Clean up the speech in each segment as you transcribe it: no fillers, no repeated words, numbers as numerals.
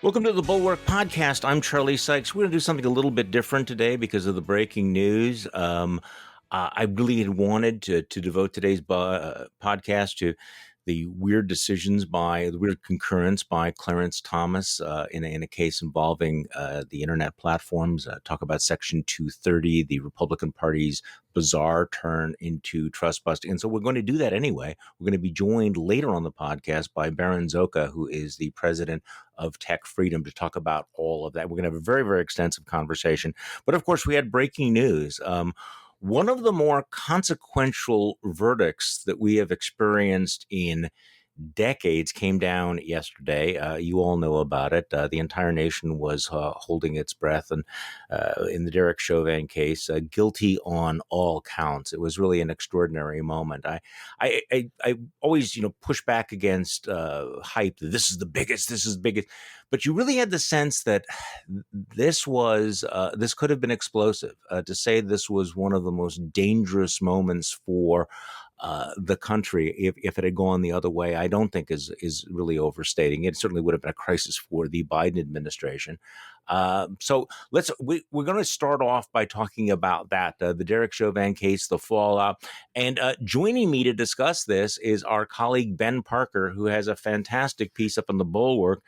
Welcome to the Bulwark podcast. I'm Charlie Sykes. We're going to do something a little bit different today because of the breaking news. I really had wanted to devote today's podcast to the weird concurrence by Clarence Thomas in a case involving the internet platforms. Talk about Section 230, the Republican Party's bizarre turn into trust busting. And so we're going to do that anyway. We're going to be joined later on the podcast by Berin Szóka, who is the president of Tech Freedom, to talk about all of that. We're going to have a very, very extensive conversation. But of course, we had breaking news. One of the more consequential verdicts that we have experienced in decades came down yesterday. You all know about it. The entire nation was holding its breath, and in the Derek Chauvin case, guilty on all counts. It was really an extraordinary moment. I always, push back against hype. This is the biggest. But you really had the sense that this could have been explosive. To say this was one of the most dangerous moments for the country, if it had gone the other way, I don't think is really overstating it. It certainly would have been a crisis for the Biden administration. So we're going to start off by talking about that, the Derek Chauvin case, the fallout. And joining me to discuss this is our colleague Ben Parker, who has a fantastic piece up on the Bulwark,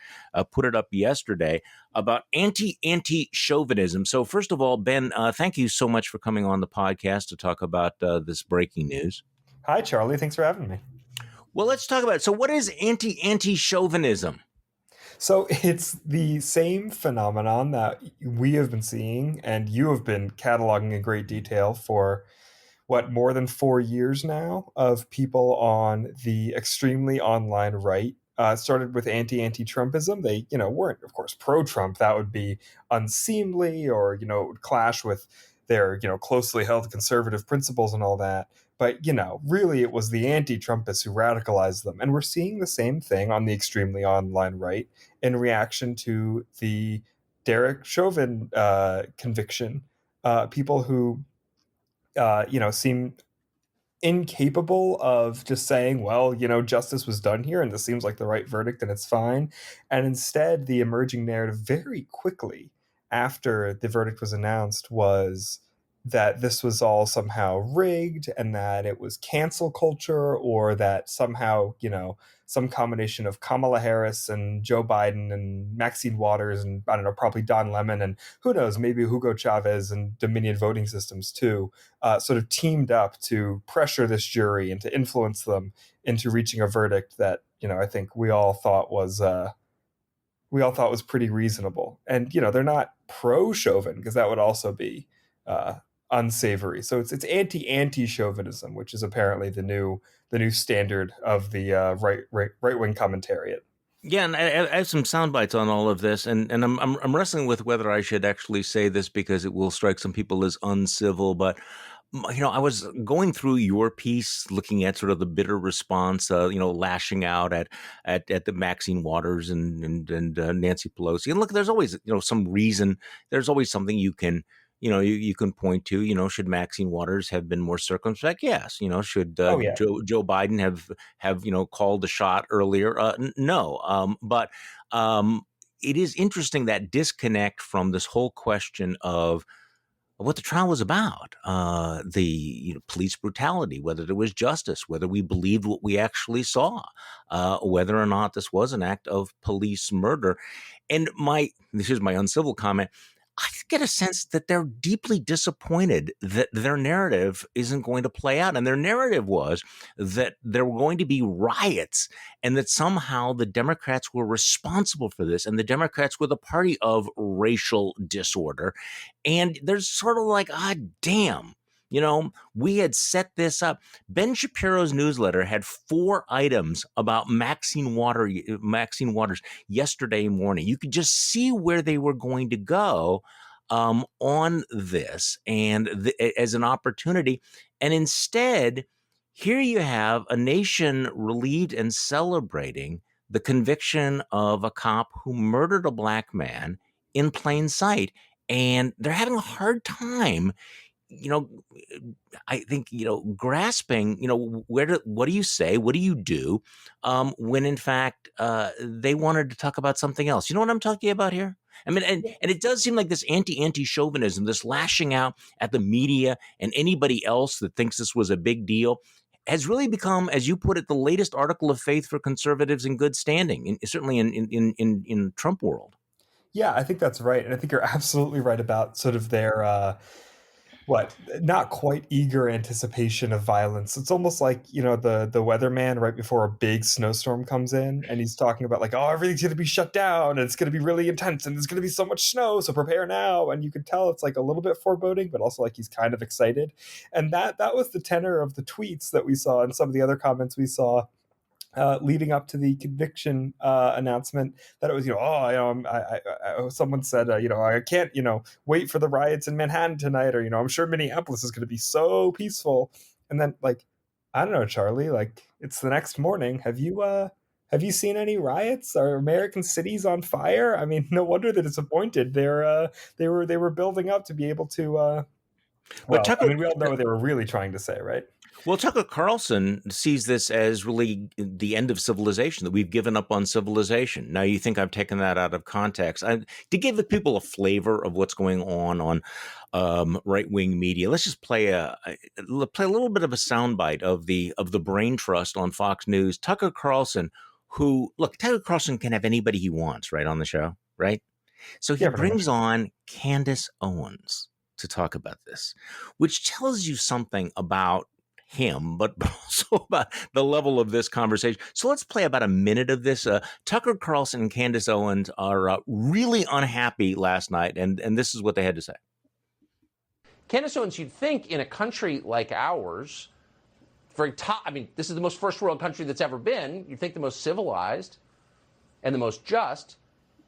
put it up yesterday, about anti-Anti-Chauvinism. So first of all, Ben, thank you so much for coming on the podcast to talk about this breaking news. Hi, Charlie. Thanks for having me. Well, let's talk about it. So what is anti-Chauvinism? So it's the same phenomenon that we have been seeing and you have been cataloging in great detail for, more than 4 years now, of people on the extremely online right. Started with anti-Trumpism. They, weren't, of course, pro-Trump. That would be unseemly, or, it would clash with their, closely held conservative principles and all that. But, really it was the anti-Trumpists who radicalized them. And we're seeing the same thing on the extremely online right in reaction to the Derek Chauvin conviction. People who, seem incapable of just saying, well, justice was done here and this seems like the right verdict and it's fine. And instead, the emerging narrative very quickly after the verdict was announced was that this was all somehow rigged and that it was cancel culture, or that somehow, some combination of Kamala Harris and Joe Biden and Maxine Waters and, I don't know, probably Don Lemon and who knows, maybe Hugo Chavez and Dominion voting systems too, sort of teamed up to pressure this jury and to influence them into reaching a verdict that, I think we all thought was pretty reasonable. And, they're not pro-Chauvin, because that would also be unsavory. So it's anti-Chauvinism, which is apparently the new standard of the right-wing commentariat. Yeah, and I have some sound bites on all of this, and I'm wrestling with whether I should actually say this because it will strike some people as uncivil. But I was going through your piece, looking at sort of the bitter response, lashing out at the Maxine Waters and Nancy Pelosi. And look, there's always some reason. There's always something you can. You can point to, should Maxine Waters have been more circumspect? Yes. Should Joe Biden have called the shot earlier? No. But it is interesting, that disconnect from this whole question of what the trial was about, the police brutality, whether there was justice, whether we believed what we actually saw, whether or not this was an act of police murder. And this is my uncivil comment, I get a sense that they're deeply disappointed that their narrative isn't going to play out. And their narrative was that there were going to be riots and that somehow the Democrats were responsible for this. And the Democrats were the party of racial disorder. And there's sort of like, damn. We had set this up. Ben Shapiro's newsletter had 4 items about Maxine Waters yesterday morning. You could just see where they were going to go on this and as an opportunity. And instead, here you have a nation relieved and celebrating the conviction of a cop who murdered a black man in plain sight. And they're having a hard time you know, I think, grasping, what do you say? What do you do when in fact they wanted to talk about something else? You know what I'm talking about here? I mean, and it does seem like this anti-chauvinism, this lashing out at the media and anybody else that thinks this was a big deal, has really become, as you put it, the latest article of faith for conservatives in good standing, certainly in Trump world. Yeah, I think that's right. And I think you're absolutely right about sort of their not quite eager anticipation of violence. It's almost like, the weatherman right before a big snowstorm comes in, and he's talking about like, oh, everything's going to be shut down and it's going to be really intense and there's going to be so much snow, so prepare now. And you can tell it's like a little bit foreboding, but also like he's kind of excited. And that was the tenor of the tweets that we saw and some of the other comments we saw leading up to the conviction announcement, that it was, someone said, I can't, wait for the riots in Manhattan tonight, or, I'm sure Minneapolis is going to be so peaceful. And then, like, I don't know, Charlie, like, it's the next morning. Have you seen any riots? Are American cities on fire? I mean, no wonder they're disappointed. They were building up to be able to. But Well, I mean, we all know what they were really trying to say, right? Well, Tucker Carlson sees this as really the end of civilization, that we've given up on civilization. Now, you think I've taken that out of context. To give the people a flavor of what's going on right-wing media, let's just play a little bit of a soundbite of the brain trust on Fox News. Tucker Carlson, Tucker Carlson can have anybody he wants, right, on the show, right? So he Yeah, pretty much. brings on Candace Owens to talk about this, which tells you something about him, but also about the level of this conversation. So let's play about a minute of this. Tucker Carlson and Candace Owens are really unhappy last night, and this is what they had to say. Candace Owens, you'd think in a country like ours, this is the most first world country that's ever been. You'd think the most civilized and the most just.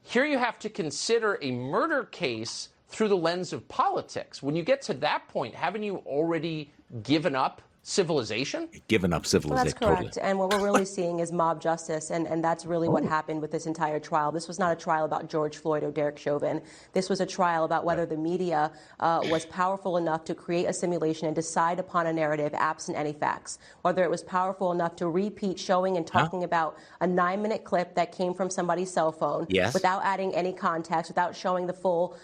Here you have to consider a murder case through the lens of politics. When you get to that point, haven't you already given up civilization? Given up civilization. Well, that's correct. Totally. And what we're really seeing is mob justice, and that's really what happened with this entire trial. This was not a trial about George Floyd or Derek Chauvin. This was a trial about whether the media was powerful enough to create a simulation and decide upon a narrative absent any facts, whether it was powerful enough to repeat showing and talking about a 9-minute clip that came from somebody's cell phone without adding any context, without showing the full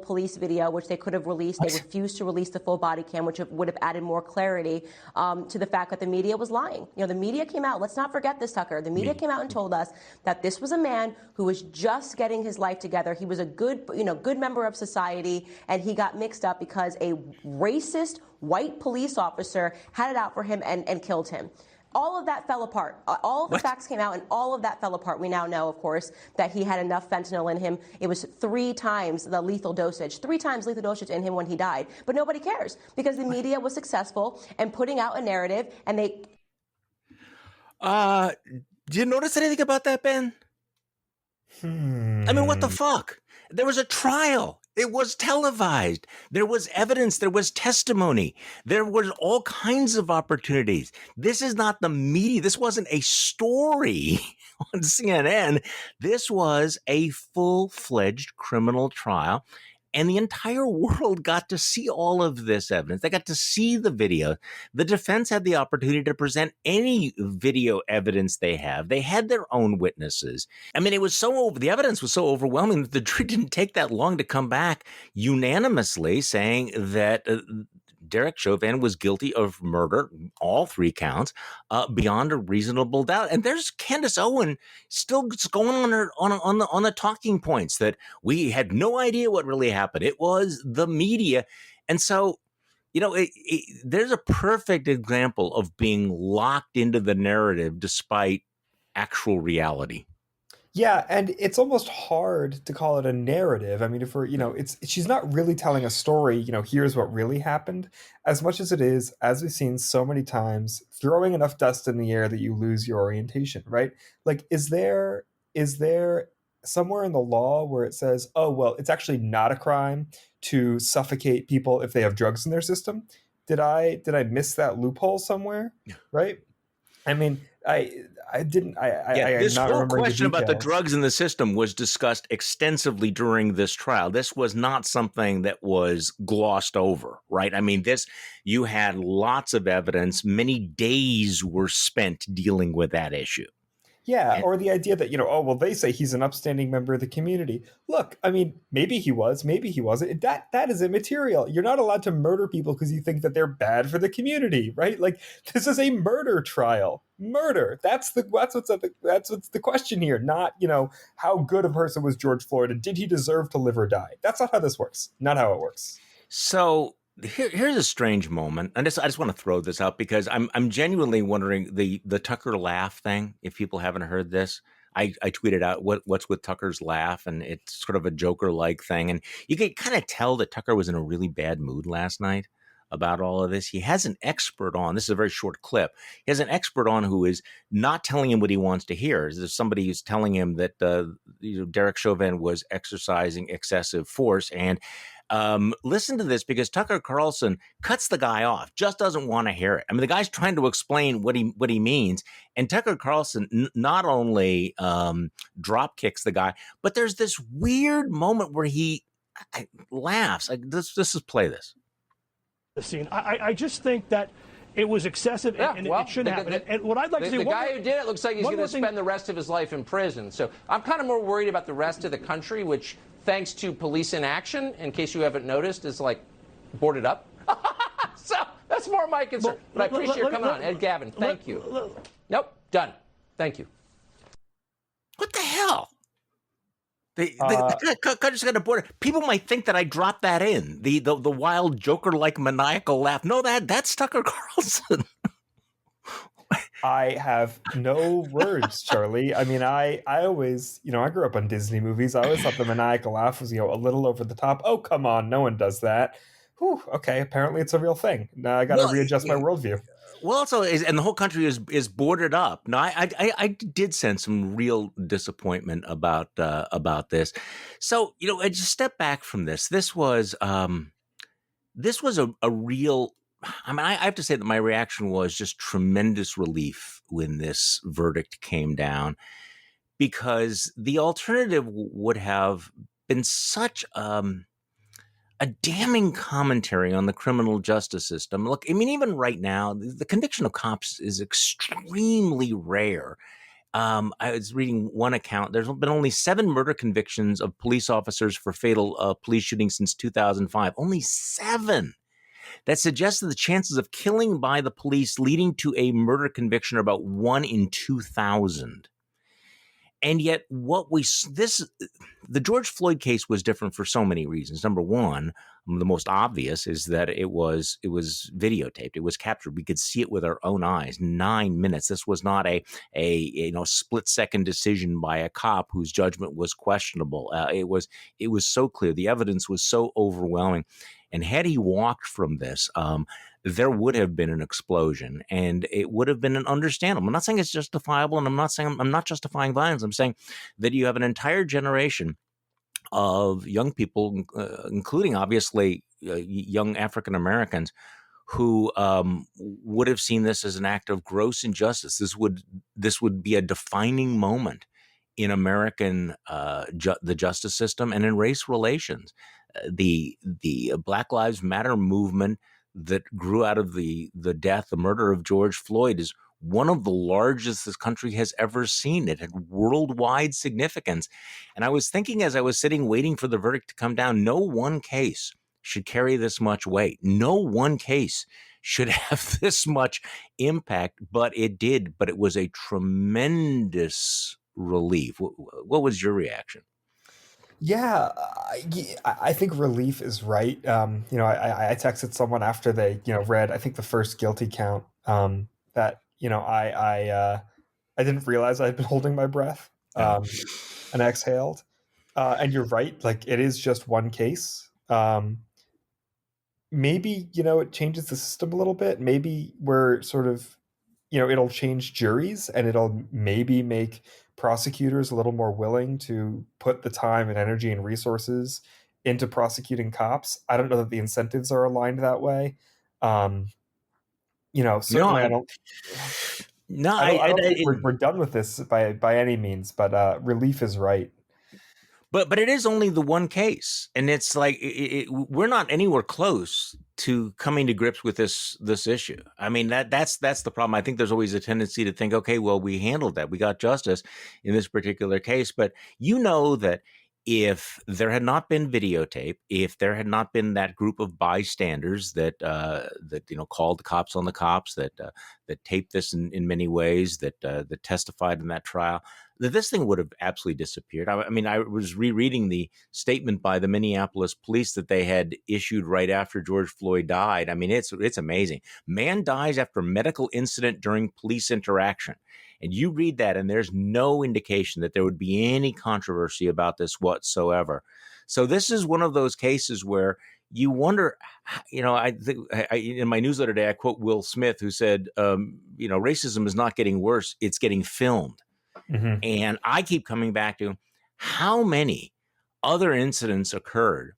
police video, which they could have released. They refused to release the full body cam, which would have added more clarity to the fact that the media was lying. The media came out. Let's not forget this, Tucker. The media came out and told us that this was a man who was just getting his life together. He was a good member of society, and he got mixed up because a racist white police officer had it out for him and killed him. All of that fell apart. All of the facts came out, and all of that fell apart. We now know, of course, that he had enough fentanyl in him. It was 3 times the lethal dosage, 3 times lethal dosage in him when he died. But nobody cares because the media was successful in putting out a narrative, and they. Do you notice anything about that, Ben? I mean, what the fuck? There was a trial. It was televised. There was evidence. There was testimony. There was all kinds of opportunities. This is not the media. This wasn't a story on CNN. This was a full-fledged criminal trial. And the entire world got to see all of this evidence. They got to see the video. The defense had the opportunity to present any video evidence they have. They had their own witnesses. I mean, the evidence was so overwhelming that the jury didn't take that long to come back unanimously saying that Derek Chauvin was guilty of murder, all 3 counts, beyond a reasonable doubt. And there's Candace Owens still going on the talking points that we had no idea what really happened. It was the media. And so, there's a perfect example of being locked into the narrative despite actual reality. Yeah, and it's almost hard to call it a narrative. I mean, if we're, she's not really telling a story, here's what really happened, as much as it is, as we've seen so many times, throwing enough dust in the air that you lose your orientation, right? Like, is there somewhere in the law where it says, oh, well, it's actually not a crime to suffocate people if they have drugs in their system? Did I miss that loophole somewhere? Right? I mean, I'm This not whole remembering the question about the details. drugs in the system was discussed extensively during this trial. This was not something that was glossed over, right? I mean, you had lots of evidence. Many days were spent dealing with that issue. Yeah, And or the idea that, oh, well, they say he's an upstanding member of the community. Look, I mean, maybe he was, maybe he wasn't. That is immaterial. You're not allowed to murder people because you think that they're bad for the community, right? Like, this is a murder trial. Murder. That's what's the question here. Not, how good a person was George Floyd and did he deserve to live or die? That's not how this works. Not how it works. so here's a strange moment. And I just want to throw this out because I'm genuinely wondering the Tucker laugh thing. If people haven't heard this, I tweeted out what's with Tucker's laugh, and it's sort of a Joker-like thing. And you can kind of tell that Tucker was in a really bad mood last night about all of this. He has an expert on. This is a very short clip. He has an expert on who is not telling him what he wants to hear. There's somebody who's telling him that Derek Chauvin was exercising excessive force. And listen to this, because Tucker Carlson cuts the guy off, just doesn't want to hear it. I mean, the guy's trying to explain what he means, and Tucker Carlson not only drop kicks the guy, but there's this weird moment where he laughs. Let's just play this. The scene. I just think that it was excessive, and it shouldn't happen. And what I'd like to say, the guy who did it looks like he's going to spend the rest of his life in prison. So I'm kind of more worried about the rest of the country, which, thanks to police inaction, in case you haven't noticed, is like boarded up. So that's more my concern. But I appreciate you coming on, Ed Gavin. Thank you. Nope, done. Thank you. What the hell? The country's got a border. People might think that I dropped that in the wild Joker-like maniacal laugh. No, that's Tucker Carlson. I have no words, Charlie. I mean, I always, I grew up on Disney movies. I always thought the maniacal laugh was, a little over the top. Oh, come on, no one does that. Whew, okay, apparently it's a real thing. Now I got to readjust my worldview. Well, also, and the whole country is boarded up. Now, I did sense some real disappointment about this. So, I just step back from this. This was a real. I mean, I have to say that my reaction was just tremendous relief when this verdict came down, because the alternative would have been such a damning commentary on the criminal justice system. Look, I mean, even right now, the conviction of cops is extremely rare. I was reading one account. There's been only 7 murder convictions of police officers for fatal police shootings since 2005. Only 7. That suggests that the chances of killing by the police leading to a murder conviction are about 1 in 2,000. And yet the George Floyd case was different for so many reasons. Number one, the most obvious is that it was videotaped. It was captured. We could see it with our own eyes. 9 minutes. This was not a split-second decision by a cop whose judgment was questionable. It was so clear. The evidence was so overwhelming. And had he walked from this, there would have been an explosion, and it would have been an understandable. I'm not saying it's justifiable, and I'm not justifying violence. I'm saying that you have an entire generation of young people, including obviously young African Americans, who would have seen this as an act of gross injustice. This would be a defining moment in American the justice system and in race relations. The Black Lives Matter movement that grew out of the murder of George Floyd is one of the largest this country has ever seen. It had worldwide significance. And I was thinking, as I was sitting waiting for the verdict to come down, no one case should carry this much weight. No one case should have this much impact, but it did. But it was a tremendous relief. What was your reaction? Yeah, I think relief is right. I texted someone after they, read, I think, the first guilty count, that, I didn't realize I'd been holding my breath, and exhaled. And you're right, like, it is just one case. Maybe, it changes the system a little bit. Maybe we're sort of, it'll change juries, and it'll maybe make prosecutors a little more willing to put the time and energy and resources into prosecuting cops. I don't know that the incentives are aligned that way. Certainly I don't. No, I don't think we're done with this by any means, but relief is right. But it is only the one case, and it's like we're not anywhere close to coming to grips with this issue. I mean, that's the problem. I think there's always a tendency to think, okay, well, we handled that, we got justice in this particular case. But you know that if there had not been videotape, if there had not been that group of bystanders that called the cops on the cops, that taped this in many ways, that testified in that trial, that this thing would have absolutely disappeared. I mean, I was rereading the statement by the Minneapolis police that they had issued right after George Floyd died. I mean, it's amazing. Man dies after medical incident during police interaction. And you read that, and there's no indication that there would be any controversy about this whatsoever. So this is one of those cases where you wonder, I think in my newsletter today, I quote Will Smith, who said, racism is not getting worse, it's getting filmed. Mm-hmm. And I keep coming back to how many other incidents occurred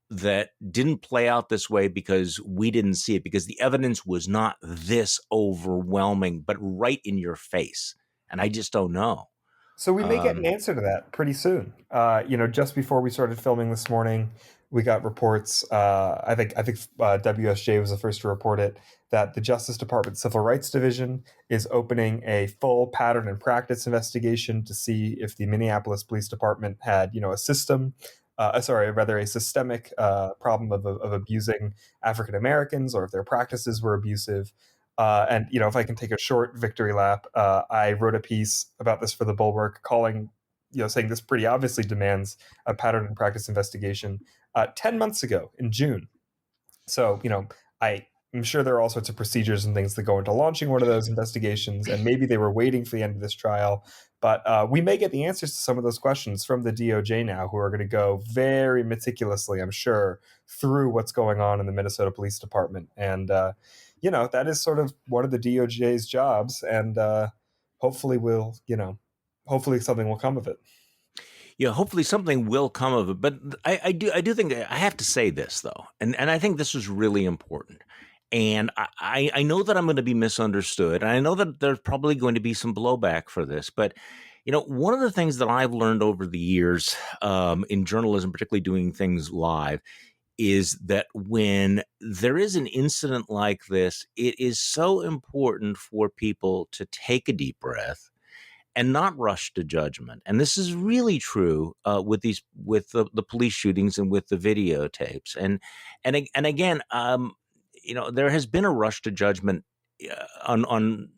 that didn't play out this way because we didn't see it, because the evidence was not this overwhelming, but right in your face. And I just don't know. So we may get an answer to that pretty soon. Just before we started filming this morning, we got reports. I think WSJ was the first to report it, that the Justice Department Civil Rights Division is opening a full pattern and practice investigation to see if the Minneapolis Police Department had, a systemic problem of abusing African Americans, or if their practices were abusive. And if I can take a short victory lap, I wrote a piece about this for the Bulwark, saying this pretty obviously demands a pattern and practice investigation 10 months ago in June. So, I'm sure there are all sorts of procedures and things that go into launching one of those investigations, and maybe they were waiting for the end of this trial. But we may get the answers to some of those questions from the DOJ now, who are going to go very meticulously, I'm sure, through what's going on in the Minnesota Police Department. And, that is sort of one of the DOJ's jobs. And hopefully something will come of it. Yeah, hopefully something will come of it. But I do think I have to say this, though, and I think this is really important. And I know that I'm going to be misunderstood. And I know that there's probably going to be some blowback for this. But, one of the things that I've learned over the years in journalism, particularly doing things live, is that when there is an incident like this, it is so important for people to take a deep breath and not rush to judgment. And this is really true with the police shootings and with the videotapes. And again, there has been a rush to judgment on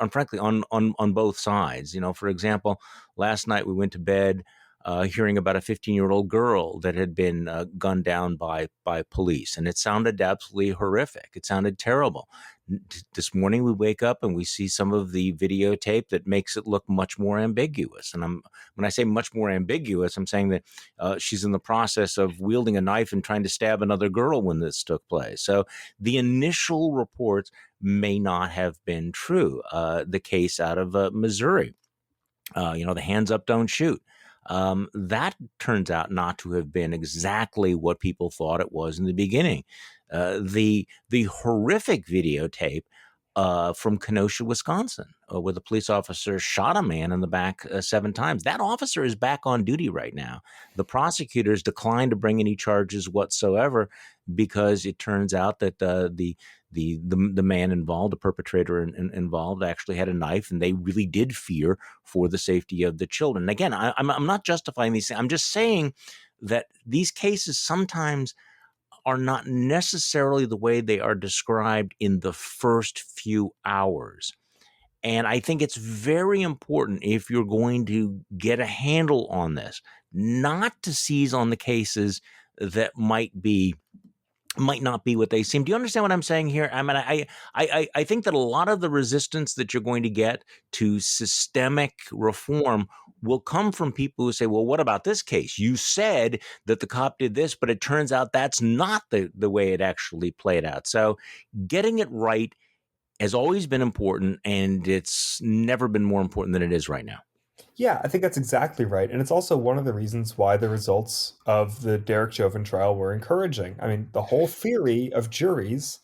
frankly on both sides. For example, last night we went to bed hearing about a 15-year-old girl that had been gunned down by police, and it sounded absolutely horrific. It sounded terrible. This morning we wake up and we see some of the videotape that makes it look much more ambiguous. And when I say much more ambiguous, I'm saying that she's in the process of wielding a knife and trying to stab another girl when this took place. So the initial reports may not have been true. The case out of Missouri, the hands up, don't shoot. That turns out not to have been exactly what people thought it was in the beginning. The horrific videotape from Kenosha, Wisconsin, where the police officer shot a man in the back 7 times. That officer is back on duty right now. The prosecutors declined to bring any charges whatsoever because it turns out that the man involved, the perpetrator involved, actually had a knife, and they really did fear for the safety of the children. And again, I'm not justifying these things. I'm just saying that these cases sometimes are not necessarily the way they are described in the first few hours. And I think it's very important, if you're going to get a handle on this, not to seize on the cases that might not be what they seem. Do you understand what I'm saying here? I mean, I think that a lot of the resistance that you're going to get to systemic reform will come from people who say, well, what about this case? You said that the cop did this, but it turns out that's not the way it actually played out. So getting it right has always been important, and it's never been more important than it is right now. Yeah, I think that's exactly right. And it's also one of the reasons why the results of the Derek Chauvin trial were encouraging. I mean, the whole theory of juries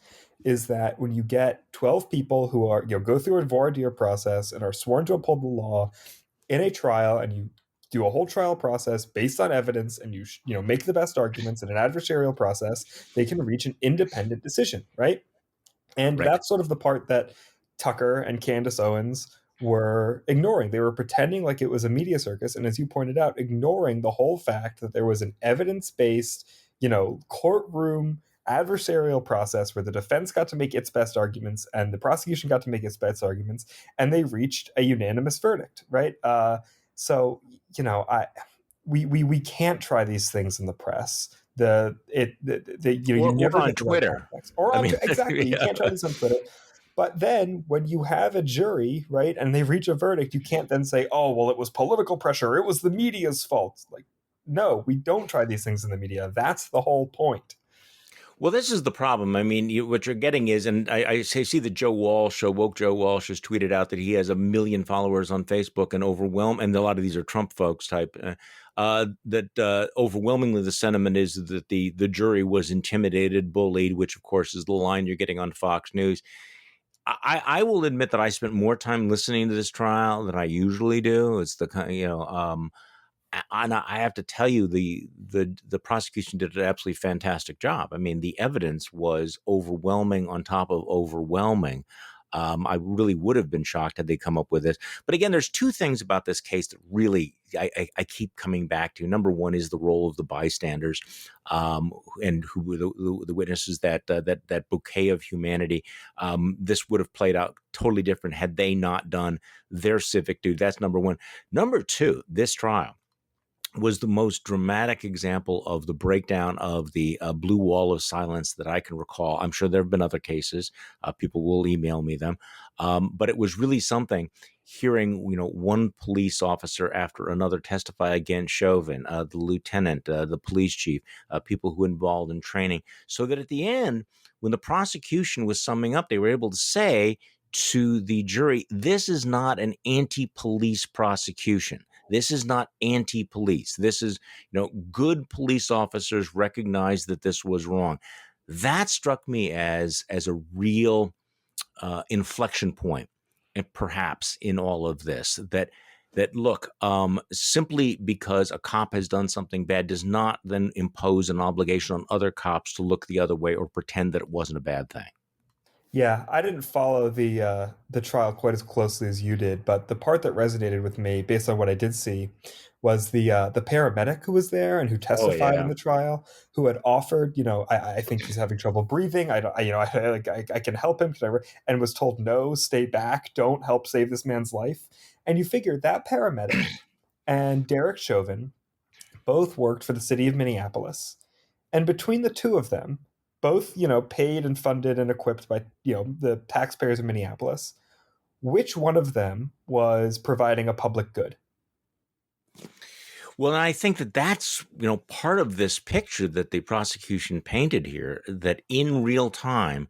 is that when you get 12 people who are, go through a voir dire process and are sworn to uphold the law in a trial, and you do a whole trial process based on evidence, and you make the best arguments in an adversarial process, they can reach an independent decision, right? And that's sort of the part that Tucker and Candace Owens were ignoring. They were pretending like it was a media circus, and as you pointed out, ignoring the whole fact that there was an evidence-based, courtroom adversarial process where the defense got to make its best arguments and the prosecution got to make its best arguments, and they reached a unanimous verdict, right? So we can't try these things in the press. You never on get the Twitter. right context. Or exactly, you can't try this on Twitter. But then when you have a jury, right, and they reach a verdict, you can't then say, oh, well, it was political pressure, it was the media's fault. Like, no, we don't try these things in the media. That's the whole point. Well, this is the problem. I mean, what you're getting is, and I see that Joe Walsh, woke Joe Walsh, has tweeted out that he has 1 million followers on Facebook, and and a lot of these are Trump folks type, that overwhelmingly the sentiment is that the jury was intimidated, bullied, which of course is the line you're getting on Fox News. I will admit that I spent more time listening to this trial than I usually do. It's the kind, and I have to tell you, the prosecution did an absolutely fantastic job. I mean, the evidence was overwhelming on top of overwhelming. I really would have been shocked had they come up with this. But again, there's two things about this case that really I keep coming back to. Number one is the role of the bystanders, and who the witnesses, that bouquet of humanity. This would have played out totally different had they not done their civic duty. That's number one. Number two, this trial was the most dramatic example of the breakdown of the blue wall of silence that I can recall. I'm sure there have been other cases. People will email me them. But it was really something hearing, one police officer after another testify against Chauvin, the lieutenant, the police chief, people who were involved in training, so that at the end, when the prosecution was summing up, they were able to say to the jury, this is not an anti-police prosecution. This is not anti-police. This is, good police officers recognize that this was wrong. That struck me as a real inflection point, and perhaps in all of this, that look, simply because a cop has done something bad does not then impose an obligation on other cops to look the other way or pretend that it wasn't a bad thing. Yeah, I didn't follow the trial quite as closely as you did, but the part that resonated with me, based on what I did see, was the paramedic who was there and who testified in the trial, who had offered, I think he's having trouble breathing. I can help him, and was told, no, stay back, don't help save this man's life. And you figure that paramedic and Derek Chauvin both worked for the city of Minneapolis, and between the two of them, both, paid and funded and equipped by, the taxpayers of Minneapolis, which one of them was providing a public good? Well, I think that's, part of this picture that the prosecution painted here, that in real time,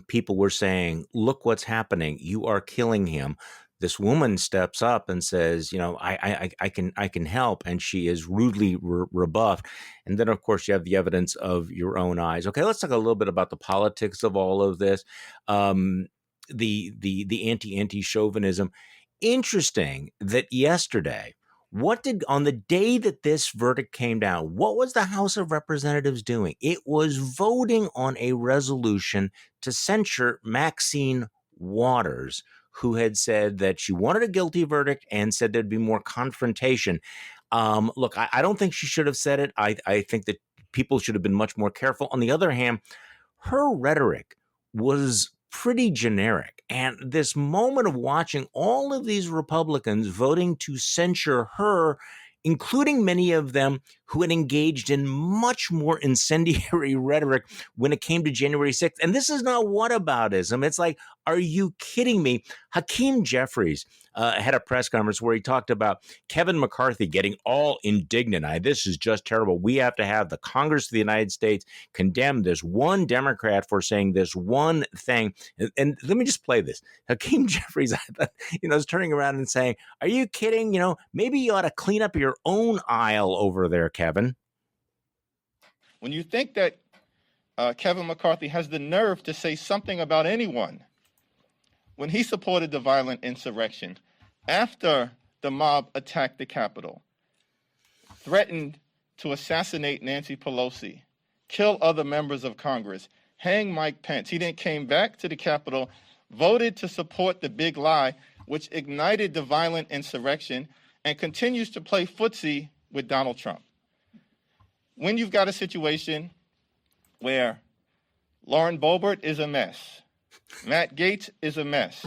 people were saying, look what's happening. You are killing him. This woman steps up and says, I can help. And she is rudely rebuffed. And then, of course, you have the evidence of your own eyes. Okay, let's talk a little bit about the politics of all of this. The anti-Chauvinism. Interesting that yesterday, on the day that this verdict came down, what was the House of Representatives doing? It was voting on a resolution to censure Maxine Waters, who had said that she wanted a guilty verdict and said there'd be more confrontation. Look, I don't think she should have said it. I think that people should have been much more careful. On the other hand, her rhetoric was pretty generic. And this moment of watching all of these Republicans voting to censure her, including many of them who had engaged in much more incendiary rhetoric when it came to January 6th. And this is not whataboutism. It's like, are you kidding me? Hakeem Jeffries had a press conference where he talked about Kevin McCarthy getting all indignant. This is just terrible. We have to have the Congress of the United States condemn this one Democrat for saying this one thing. And let me just play this. Hakeem Jeffries, is turning around and saying, are you kidding? Maybe you ought to clean up your own aisle over there, Kevin. When you think that Kevin McCarthy has the nerve to say something about anyone when he supported the violent insurrection after the mob attacked the Capitol, threatened to assassinate Nancy Pelosi, kill other members of Congress, hang Mike Pence. He then came back to the Capitol, voted to support the big lie, which ignited the violent insurrection, and continues to play footsie with Donald Trump. When you've got a situation where Lauren Boebert is a mess, Matt Gaetz is a mess,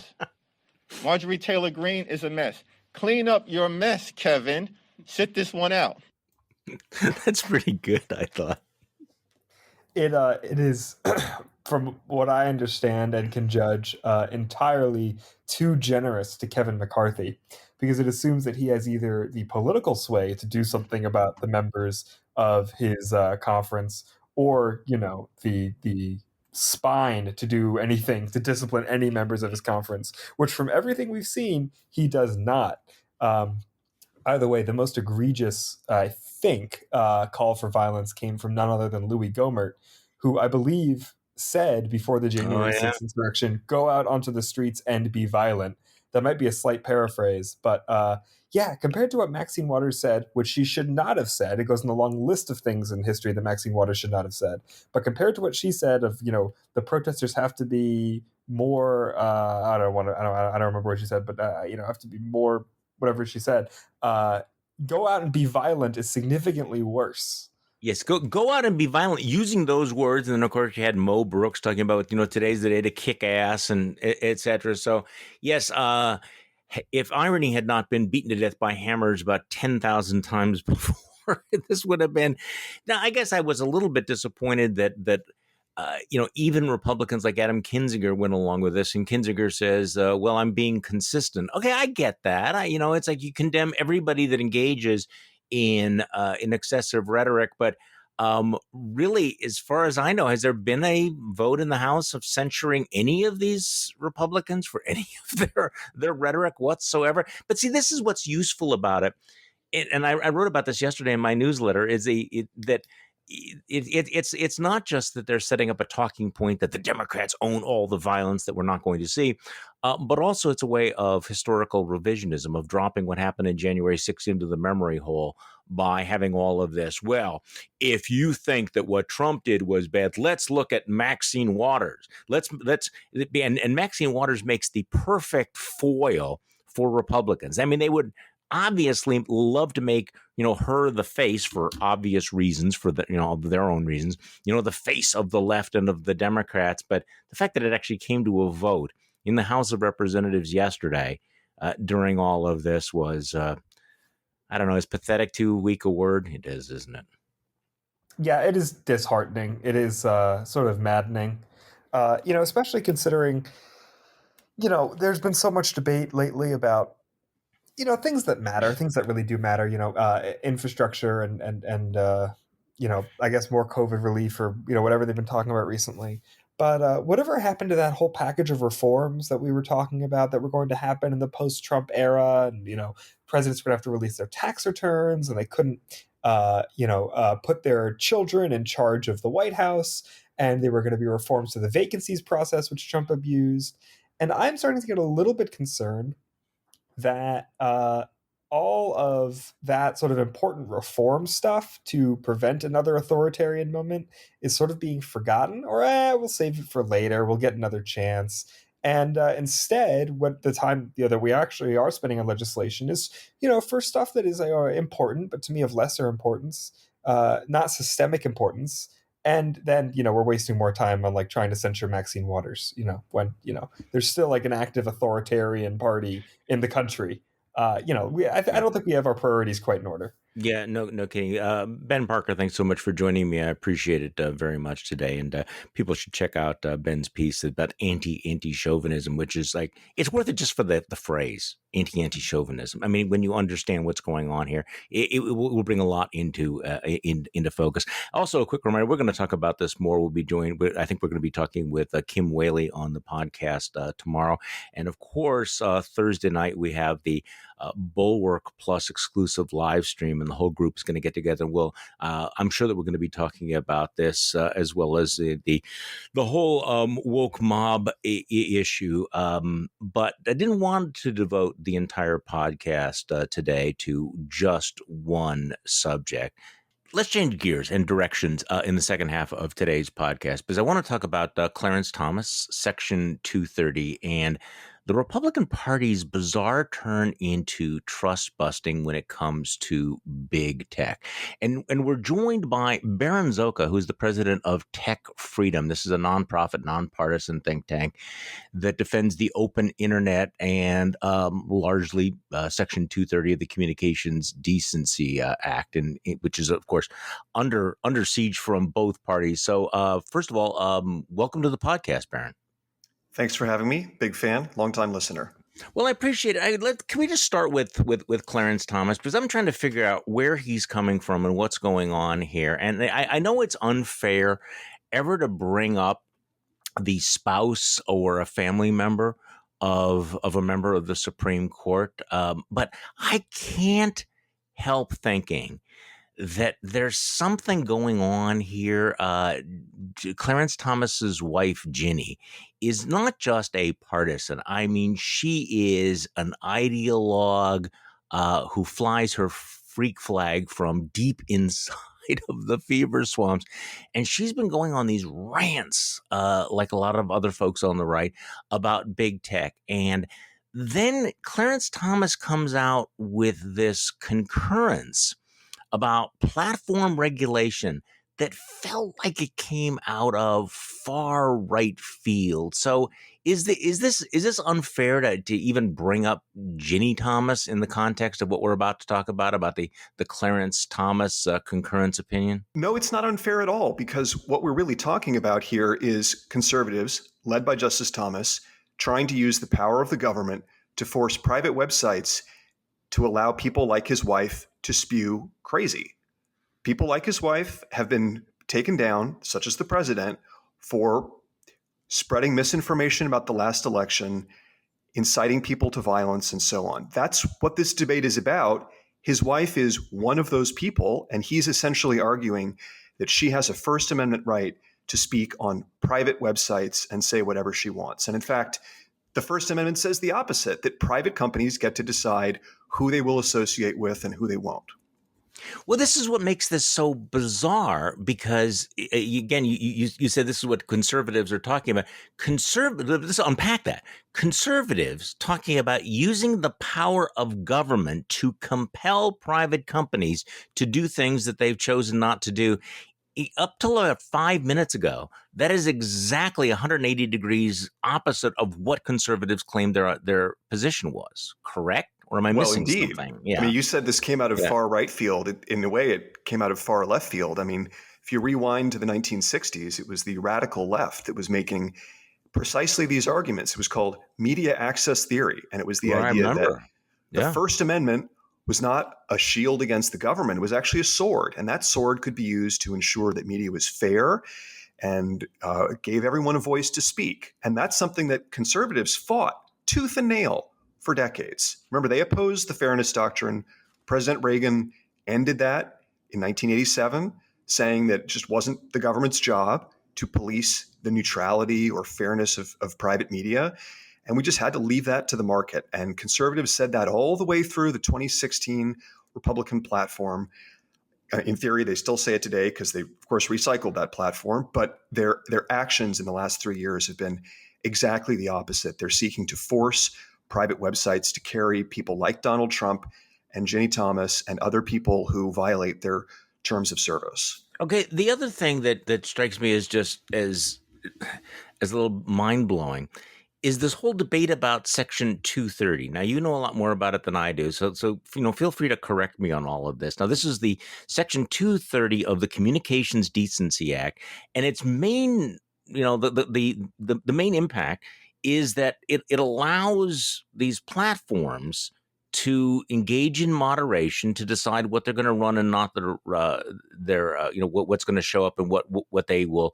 Marjorie Taylor Greene is a mess, clean up your mess, Kevin. Sit this one out. That's pretty good, I thought. It is, from what I understand and can judge, entirely too generous to Kevin McCarthy, because it assumes that he has either the political sway to do something about the members of his conference, or the spine to do anything to discipline any members of his conference, which from everything we've seen, he does not. By the way, the most egregious, I think, call for violence came from none other than Louis Gohmert, who I believe said before the January 6th insurrection, go out onto the streets and be violent. That might be a slight paraphrase, but compared to what Maxine Waters said, which she should not have said, it goes in the long list of things in history that Maxine Waters should not have said. But compared to what she said of, the protesters have to be more, I don't remember what she said, but have to be more, whatever she said. Go out and be violent is significantly worse. Yes, go out and be violent, using those words. And then, of course, you had Mo Brooks talking about, today's the day to kick ass and et cetera. So, yes, if irony had not been beaten to death by hammers about 10,000 times before, this would have been. Now, I guess I was a little bit disappointed that even Republicans like Adam Kinzinger went along with this. And Kinzinger says, well, I'm being consistent. Okay, I get that. It's like you condemn everybody that engages in excessive rhetoric, but really, as far as I know, has there been a vote in the House of censuring any of these Republicans for any of their rhetoric whatsoever? But see, this is what's useful about it, and I wrote about this yesterday in my newsletter. It's not just that they're setting up a talking point that the Democrats own all the violence that we're not going to see, but also it's a way of historical revisionism, of dropping what happened in January 6th into the memory hole by having all of this. Well, if you think that what Trump did was bad, let's look at Maxine Waters. And Maxine Waters makes the perfect foil for Republicans. I mean, they would obviously love to make her the face, for obvious reasons, for their own reasons, the face of the left and of the Democrats. But the fact that it actually came to a vote in the House of Representatives yesterday during all of this was, I don't know, is pathetic too weak a word? It is, isn't it? Yeah, it is disheartening. It is sort of maddening, especially considering, there's been so much debate lately about things that matter, things that really do matter, infrastructure and I guess more COVID relief, or, whatever they've been talking about recently. But whatever happened to that whole package of reforms that we were talking about that were going to happen in the post-Trump era? And, presidents would have to release their tax returns, and they couldn't, put their children in charge of the White House. And there were going to be reforms to the vacancies process, which Trump abused. And I'm starting to get a little bit concerned that all of that sort of important reform stuff to prevent another authoritarian moment is sort of being forgotten, or we'll save it for later, we'll get another chance. And instead, what the time that we actually are spending on legislation is, for stuff that is important, but to me of lesser importance, not systemic importance. And then, we're wasting more time on trying to censure Maxine Waters, when, there's still an active authoritarian party in the country. I don't think we have our priorities quite in order. Yeah, no kidding. Ben Parker, thanks so much for joining me. I appreciate it very much today. And people should check out Ben's piece about anti-chauvinism, which is it's worth it just for the phrase anti-Chauvinism. I mean, when you understand what's going on here, it will bring a lot into focus. Also, a quick reminder: we're going to talk about this more. We'll be joined. I think we're going to be talking with Kim Whaley on the podcast tomorrow, and of course, Thursday night we have the Bulwark Plus exclusive live stream, and the whole group is going to get together. I'm sure that we're going to be talking about this as well as the whole woke mob issue. But I didn't want to devote the entire podcast today to just one subject. Let's change gears and directions in the second half of today's podcast, because I want to talk about Clarence Thomas, Section 230, and the Republican Party's bizarre turn into trust busting when it comes to big tech. And we're joined by Berin Szóka, who's the president of Tech Freedom. This is a nonprofit, nonpartisan think tank that defends the open internet and largely Section 230 of the Communications Decency Act, which is, of course, under siege from both parties. So first of all, welcome to the podcast, Berin. Thanks for having me. Big fan, longtime listener. Well, I appreciate it. Can we just start with Clarence Thomas? Because I'm trying to figure out where he's coming from and what's going on here. And I know it's unfair ever to bring up the spouse or a family member of a member of the Supreme Court. But I can't help thinking that there's something going on here. Clarence Thomas's wife, Ginny, is not just a partisan. I mean, she is an ideologue who flies her freak flag from deep inside of the fever swamps. And she's been going on these rants, like a lot of other folks on the right, about big tech. And then Clarence Thomas comes out with this concurrence about platform regulation that felt like it came out of far right field. So is this unfair to even bring up Ginny Thomas in the context of what we're about to talk about the Clarence Thomas concurrence opinion? No, it's not unfair at all, because what we're really talking about here is conservatives, led by Justice Thomas, trying to use the power of the government to force private websites to allow people like his wife to spew crazy. People like his wife have been taken down, such as the president, for spreading misinformation about the last election, inciting people to violence, and so on. That's what this debate is about. His wife is one of those people, and he's essentially arguing that she has a First Amendment right to speak on private websites and say whatever she wants. And in fact, the First Amendment says the opposite, that private companies get to decide who they will associate with and who they won't. Well, this is what makes this so bizarre, because, again, you said this is what conservatives are talking about. Let's unpack that. Conservatives talking about using the power of government to compel private companies to do things that they've chosen not to do. Up till about 5 minutes ago, that is exactly 180 degrees opposite of what conservatives claimed their position was. Correct? Or am I missing something? Yeah. I mean, you said this came out of far right field. In a way, it came out of far left field. I mean, if you rewind to the 1960s, it was the radical left that was making precisely these arguments. It was called media access theory. And it was the idea that the First Amendment was not a shield against the government. It was actually a sword. And that sword could be used to ensure that media was fair and gave everyone a voice to speak. And that's something that conservatives fought tooth and nail for decades. Remember, they opposed the Fairness Doctrine. President Reagan ended that in 1987, saying that it just wasn't the government's job to police the neutrality or fairness of private media. And we just had to leave that to the market. And conservatives said that all the way through the 2016 Republican platform. In theory, they still say it today because they, of course, recycled that platform. But their actions in the last 3 years have been exactly the opposite. They're seeking to force private websites to carry people like Donald Trump and Ginny Thomas and other people who violate their terms of service. Okay, the other thing that strikes me as just as a little mind-blowing is this whole debate about Section 230. Now, you know a lot more about it than I do, so feel free to correct me on all of this. Now, this is the Section 230 of the Communications Decency Act, and its main, the main impact is that it allows these platforms to engage in moderation, to decide what they're going to run and not what's going to show up and what they will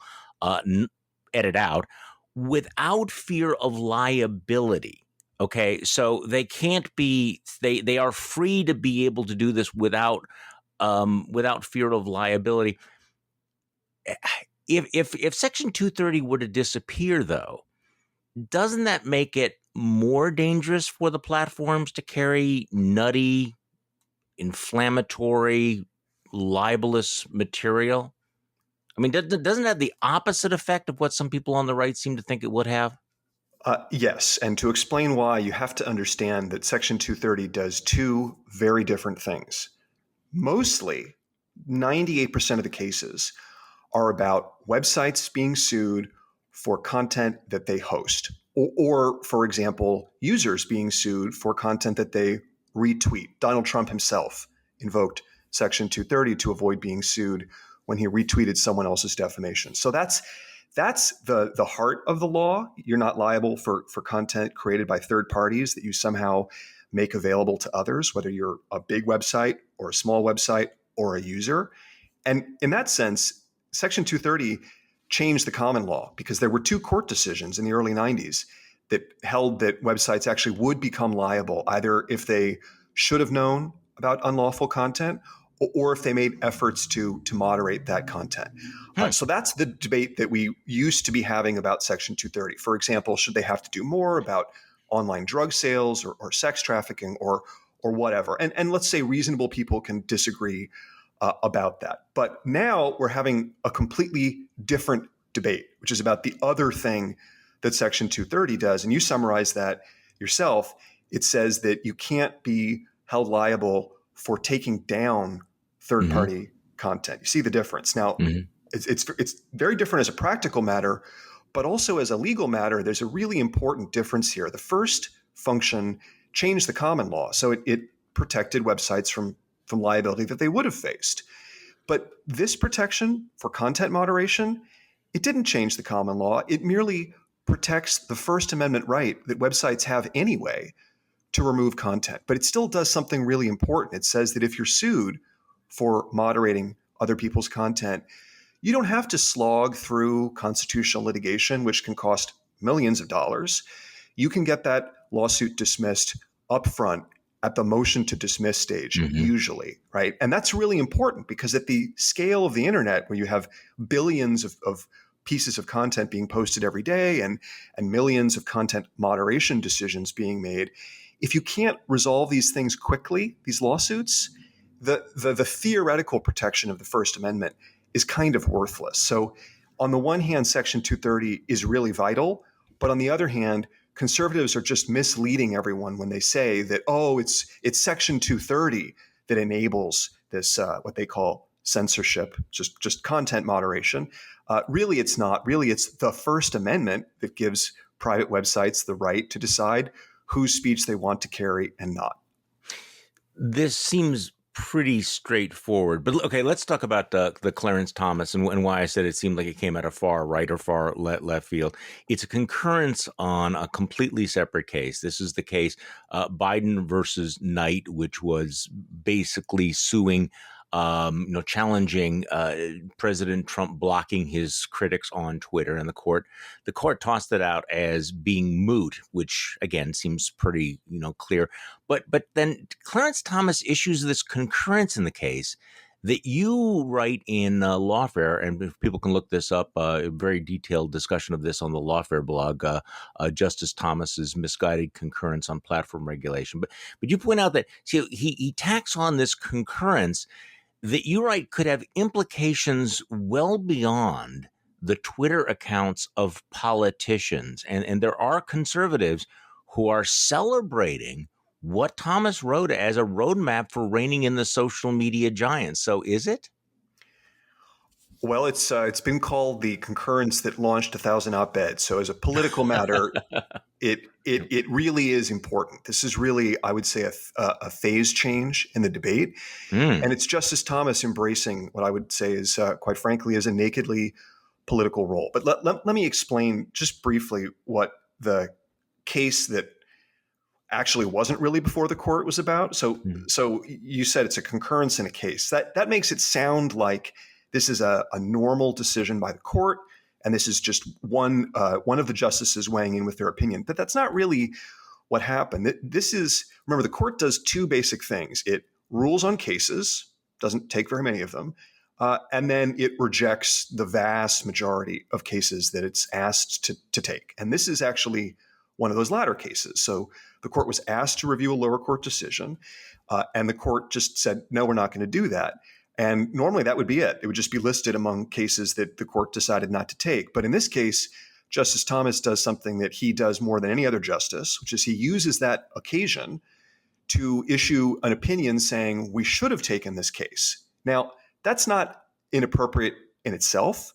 edit out, without fear of liability. Okay, so they can't be. They are free to be able to do this without fear of liability. If Section 230 were to disappear, though, doesn't that make it more dangerous for the platforms to carry nutty, inflammatory, libelous material? I mean, doesn't that have the opposite effect of what some people on the right seem to think it would have? Yes. And to explain why, you have to understand that Section 230 does two very different things. Mostly, 98% of the cases are about websites being sued for content that they host, or, for example, users being sued for content that they retweet. Donald Trump himself invoked Section 230 to avoid being sued when he retweeted someone else's defamation. So that's the heart of the law. You're not liable for content created by third parties that you somehow make available to others, whether you're a big website or a small website or a user. And in that sense, Section 230 changed the common law because there were two court decisions in the early 90s that held that websites actually would become liable either if they should have known about unlawful content or if they made efforts to moderate that content. So that's the debate that we used to be having about Section 230. For example, should they have to do more about online drug sales or sex trafficking or whatever? And let's say reasonable people can disagree about that. But now we're having a completely different debate, which is about the other thing that Section 230 does. And you summarize that yourself. It says that you can't be held liable for taking down third-party content. You see the difference. Now, it's very different as a practical matter, but also as a legal matter, there's a really important difference here. The first function changed the common law. So it protected websites from liability that they would have faced. But this protection for content moderation, it didn't change the common law. It merely protects the First Amendment right that websites have anyway to remove content. But it still does something really important. It says that if you're sued for moderating other people's content, you don't have to slog through constitutional litigation, which can cost millions of dollars. You can get that lawsuit dismissed upfront at the motion to dismiss stage, usually, right? And that's really important because at the scale of the internet, where you have billions of pieces of content being posted every day and millions of content moderation decisions being made, if you can't resolve these things quickly, these lawsuits, the theoretical protection of the First Amendment is kind of worthless. So on the one hand, Section 230 is really vital, but on the other hand, conservatives are just misleading everyone when they say that, it's Section 230 that enables this, what they call censorship, just content moderation. Really, it's not. Really, it's the First Amendment that gives private websites the right to decide whose speech they want to carry and not. This seems pretty straightforward, but okay, let's talk about the Clarence Thomas and why I said it seemed like it came out of far right or far left field. It's a concurrence on a completely separate case. This is the case Biden versus Knight, which was basically suing, challenging President Trump blocking his critics on Twitter, and the court tossed it out as being moot, which again seems pretty clear. But then Clarence Thomas issues this concurrence in the case that you write in Lawfare, and if people can look this up, a very detailed discussion of this on the Lawfare blog, Justice Thomas's misguided concurrence on platform regulation. But you point out that he tacks on this concurrence that you write could have implications well beyond the Twitter accounts of politicians. And there are conservatives who are celebrating what Thomas wrote as a roadmap for reining in the social media giants. So is it? Well, it's been called the concurrence that launched 1,000 op-eds. So as a political matter, it really is important. This is really, I would say, a phase change in the debate. And it's Justice Thomas embracing what I would say is, quite frankly, is a nakedly political role. But let me explain just briefly what the case that actually wasn't really before the court was about. So you said it's a concurrence in a case. That makes it sound like this is a normal decision by the court, and this is just one of the justices weighing in with their opinion. But that's not really what happened. This is, remember, the court does two basic things. It rules on cases, doesn't take very many of them, and then it rejects the vast majority of cases that it's asked to take. And this is actually one of those latter cases. So the court was asked to review a lower court decision, and the court just said, no, we're not going to do that. And normally that would be it. It would just be listed among cases that the court decided not to take. But in this case, Justice Thomas does something that he does more than any other justice, which is he uses that occasion to issue an opinion saying we should have taken this case. Now, that's not inappropriate in itself.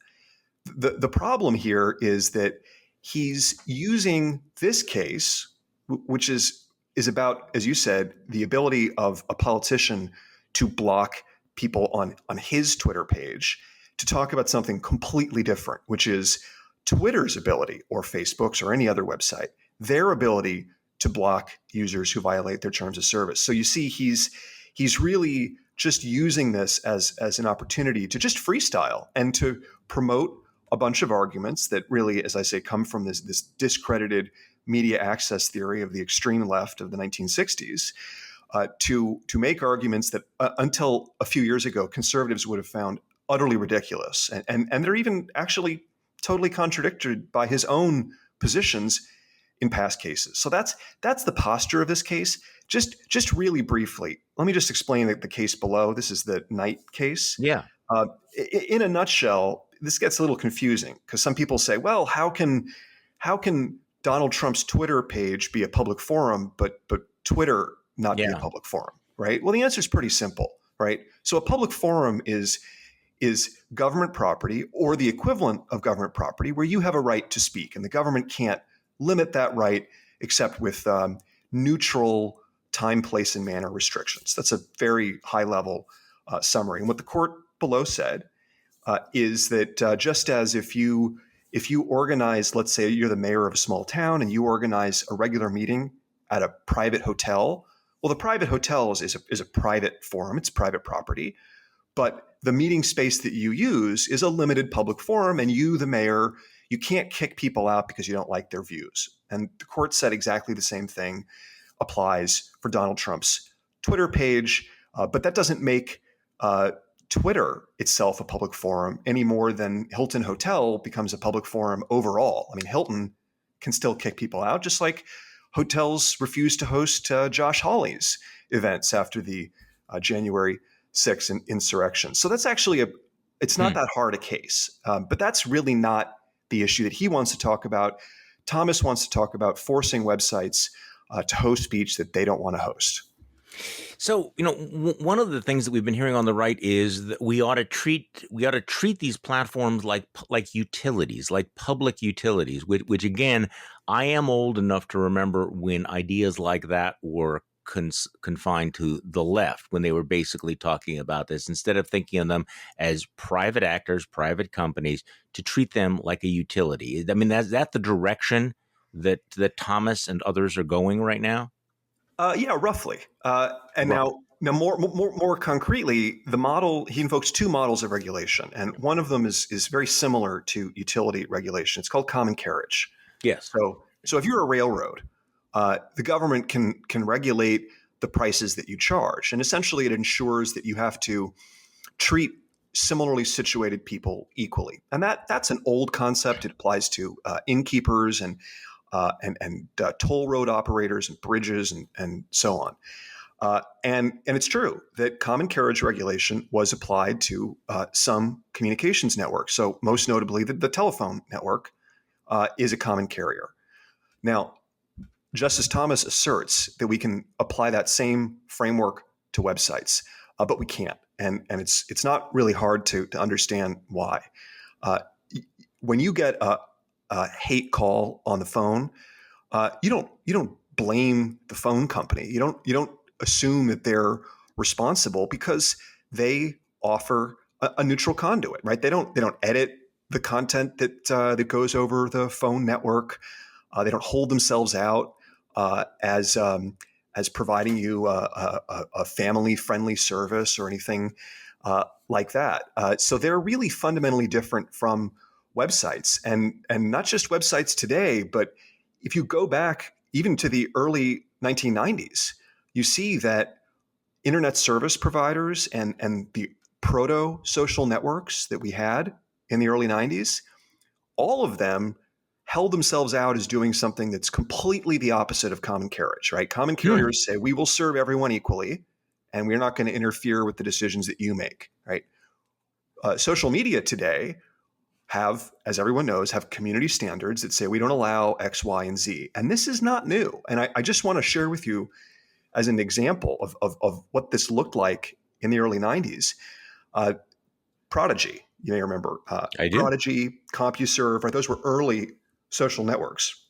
The problem here is that he's using this case, which is about, as you said, the ability of a politician to block people on his Twitter page, to talk about something completely different, which is Twitter's ability, or Facebook's, or any other website, their ability to block users who violate their terms of service. So you see, he's really just using this as an opportunity to just freestyle and to promote a bunch of arguments that really, as I say, come from this discredited media access theory of the extreme left of the 1960s, to make arguments that until a few years ago, conservatives would have found utterly ridiculous. And they're even actually totally contradicted by his own positions in past cases. So that's the posture of this case. Just really briefly, let me just explain the case below. This is the Knight case. Yeah. In a nutshell, this gets a little confusing because some people say, well, how can Donald Trump's Twitter page be a public forum, but Twitter not be a public forum, right? Well, the answer is pretty simple, right? So a public forum is government property, or the equivalent of government property, where you have a right to speak, and the government can't limit that right except with neutral time, place, and manner restrictions. That's a very high-level summary. And what the court below said is that just as if you organize, let's say you're the mayor of a small town and you organize a regular meeting at a private hotel, well, the private hotel is a private forum, it's private property, but the meeting space that you use is a limited public forum, and you, the mayor, you can't kick people out because you don't like their views. And the court said exactly the same thing applies for Donald Trump's Twitter page, but that doesn't make Twitter itself a public forum any more than Hilton Hotel becomes a public forum overall. I mean, Hilton can still kick people out, just like hotels refused to host Josh Hawley's events after the January 6th insurrection. So that's actually it's not that hard a case, but that's really not the issue that he wants to talk about. Thomas wants to talk about forcing websites to host speech that they don't want to host. So, one of the things that we've been hearing on the right is that we ought to treat these platforms like utilities, like public utilities, which again, I am old enough to remember when ideas like that were confined to the left, when they were basically talking about this, instead of thinking of them as private actors, private companies, to treat them like a utility. I mean, is that the direction that Thomas and others are going right now? Yeah, roughly. Now more concretely, the model, he invokes two models of regulation, and one of them is very similar to utility regulation. It's called common carriage. Yes. So if you're a railroad, the government can regulate the prices that you charge, and essentially it ensures that you have to treat similarly situated people equally. And that's an old concept. It applies to innkeepers and toll road operators and bridges and so on. And it's true that common carriage regulation was applied to some communications networks. So most notably, the telephone network is a common carrier. Now, Justice Thomas asserts that we can apply that same framework to websites, but we can't. And it's not really hard to understand why. When you get a hate call on the phone, you don't blame the phone company. You don't assume that they're responsible because they offer a neutral conduit, right? They don't edit the content that goes over the phone network. They don't hold themselves out as providing you a family-friendly service or anything like that. So they're really fundamentally different from websites, and not just websites today, but if you go back even to the early 1990s, you see that internet service providers and the proto-social networks that we had in the early 90s, all of them held themselves out as doing something that's completely the opposite of common carriage, right? Common carriers say, we will serve everyone equally, and we're not going to interfere with the decisions that you make, right? Social media today have, as everyone knows, have community standards that say we don't allow X, Y, and Z. And this is not new. And I just want to share with you as an example of what this looked like in the early 90s. Prodigy, you may remember. I do. Prodigy, CompuServe, right? Those were early social networks.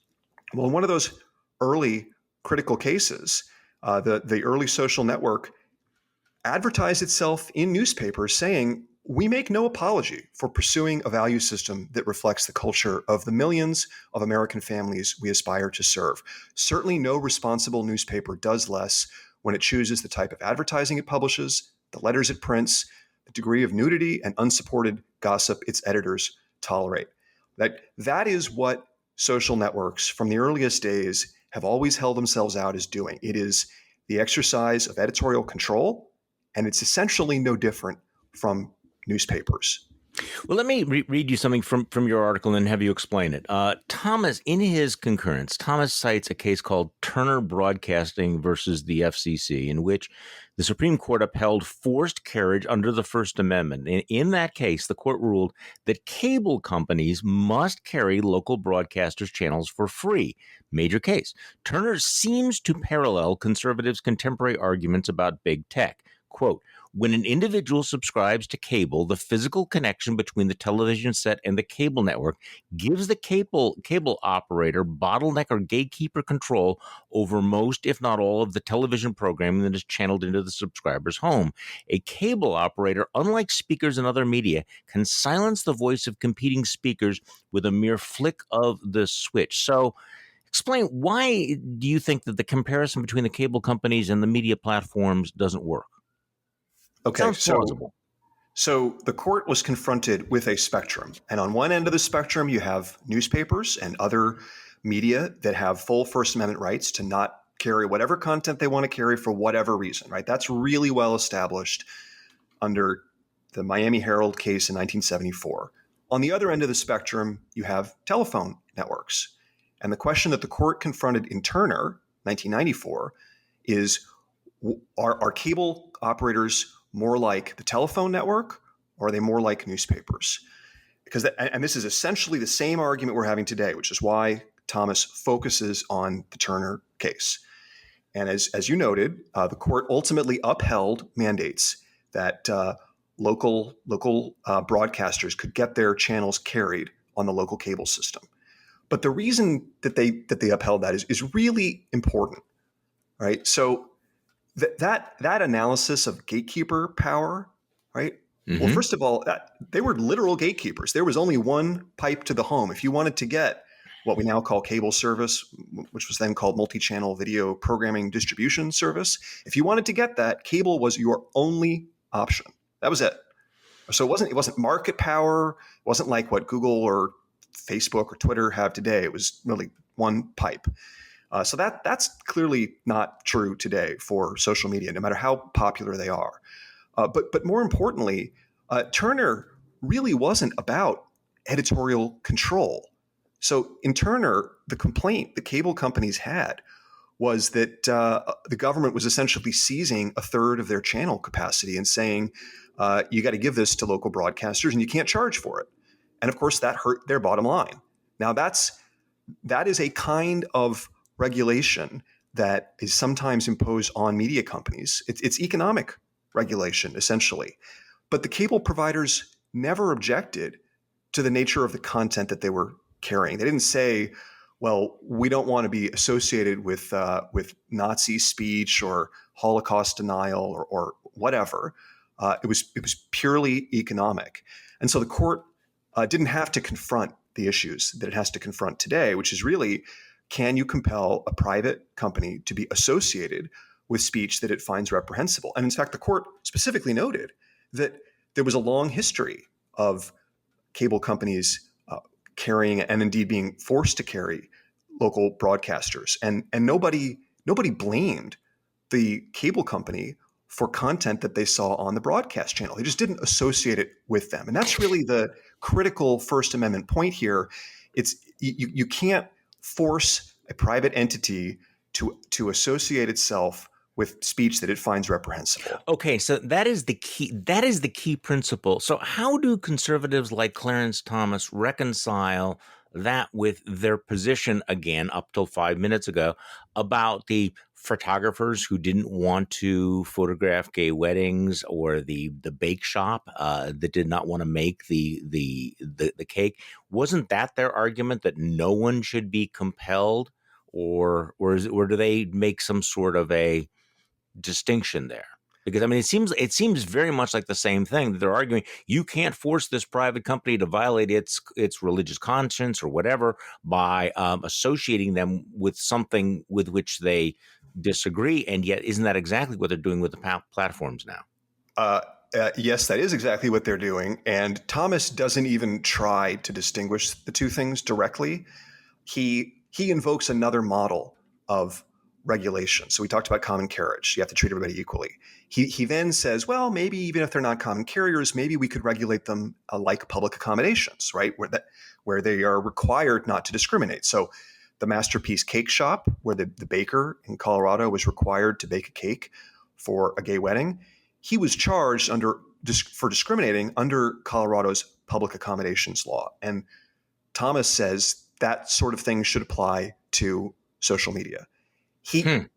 Well, in one of those early critical cases, the early social network advertised itself in newspapers saying, we make no apology for pursuing a value system that reflects the culture of the millions of American families we aspire to serve. Certainly no responsible newspaper does less when it chooses the type of advertising it publishes, the letters it prints, the degree of nudity and unsupported gossip its editors tolerate. That is what social networks from the earliest days have always held themselves out as doing. It is the exercise of editorial control, and it's essentially no different from newspapers. Well, let me read you something from your article and have you explain it. Thomas, in his concurrence, Thomas cites a case called Turner Broadcasting versus the FCC, in which the Supreme Court upheld forced carriage under the First Amendment. In that case, the court ruled that cable companies must carry local broadcasters' channels for free. Major case. Turner seems to parallel conservatives' contemporary arguments about big tech. Quote, when an individual subscribes to cable, the physical connection between the television set and the cable network gives the cable operator bottleneck or gatekeeper control over most, if not all, of the television programming that is channeled into the subscriber's home. A cable operator, unlike speakers and other media, can silence the voice of competing speakers with a mere flick of the switch. So, explain, why do you think that the comparison between the cable companies and the media platforms doesn't work? Okay, so the court was confronted with a spectrum. And on one end of the spectrum, you have newspapers and other media that have full First Amendment rights to not carry whatever content they want to carry for whatever reason, right? That's really well established under the Miami Herald case in 1974. On the other end of the spectrum, you have telephone networks. And the question that the court confronted in Turner, 1994, is, are cable operators more like the telephone network, or are they more like newspapers? Because and this is essentially the same argument we're having today, which is why Thomas focuses on the Turner case. And as you noted, the court ultimately upheld mandates that local broadcasters could get their channels carried on the local cable system. But the reason that they upheld that is really important, right? So that analysis of gatekeeper power, right? Mm-hmm. Well, first of all, they were literal gatekeepers. There was only one pipe to the home. If you wanted to get what we now call cable service, which was then called multi-channel video programming distribution service, if you wanted to get that, cable was your only option. That was it. So it wasn't market power. It wasn't like what Google or Facebook or Twitter have today. It was really one pipe. So that's clearly not true today for social media, no matter how popular they are. But more importantly, Turner really wasn't about editorial control. So in Turner, the complaint the cable companies had was that the government was essentially seizing a third of their channel capacity and saying, you got to give this to local broadcasters and you can't charge for it. And of course, that hurt their bottom line. Now, that is a kind of regulation that is sometimes imposed on media companies. It's economic regulation, essentially. But the cable providers never objected to the nature of the content that they were carrying. They didn't say, well, we don't want to be associated with Nazi speech or Holocaust denial or whatever. It was purely economic. And so the court didn't have to confront the issues that it has to confront today, which is really can you compel a private company to be associated with speech that it finds reprehensible? And in fact, the court specifically noted that there was a long history of cable companies carrying and indeed being forced to carry local broadcasters. And nobody blamed the cable company for content that they saw on the broadcast channel. They just didn't associate it with them. And that's really the critical First Amendment point here. It's you can't force a private entity to associate itself with speech that it finds reprehensible. Okay, so that is the key. That is the key principle. So how do conservatives like Clarence Thomas reconcile that with their position, again, up till 5 minutes ago, about the photographers who didn't want to photograph gay weddings, or the bake shop that did not want to make the cake? Wasn't that their argument, that no one should be compelled, or do they make some sort of a distinction there? Because I mean, it seems very much like the same thing, that they're arguing you can't force this private company to violate its religious conscience or whatever by associating them with something with which they disagree. And yet, isn't that exactly what they're doing with the platforms now? Yes, that is exactly what they're doing. And Thomas doesn't even try to distinguish the two things directly. He invokes another model of regulation. So we talked about common carriage. You have to treat everybody equally. He then says, well, maybe even if they're not common carriers, maybe we could regulate them like public accommodations, right? Where they are required not to discriminate. So the Masterpiece Cake Shop, where the baker in Colorado was required to bake a cake for a gay wedding, he was charged for discriminating under Colorado's public accommodations law. And Thomas says that sort of thing should apply to social media. And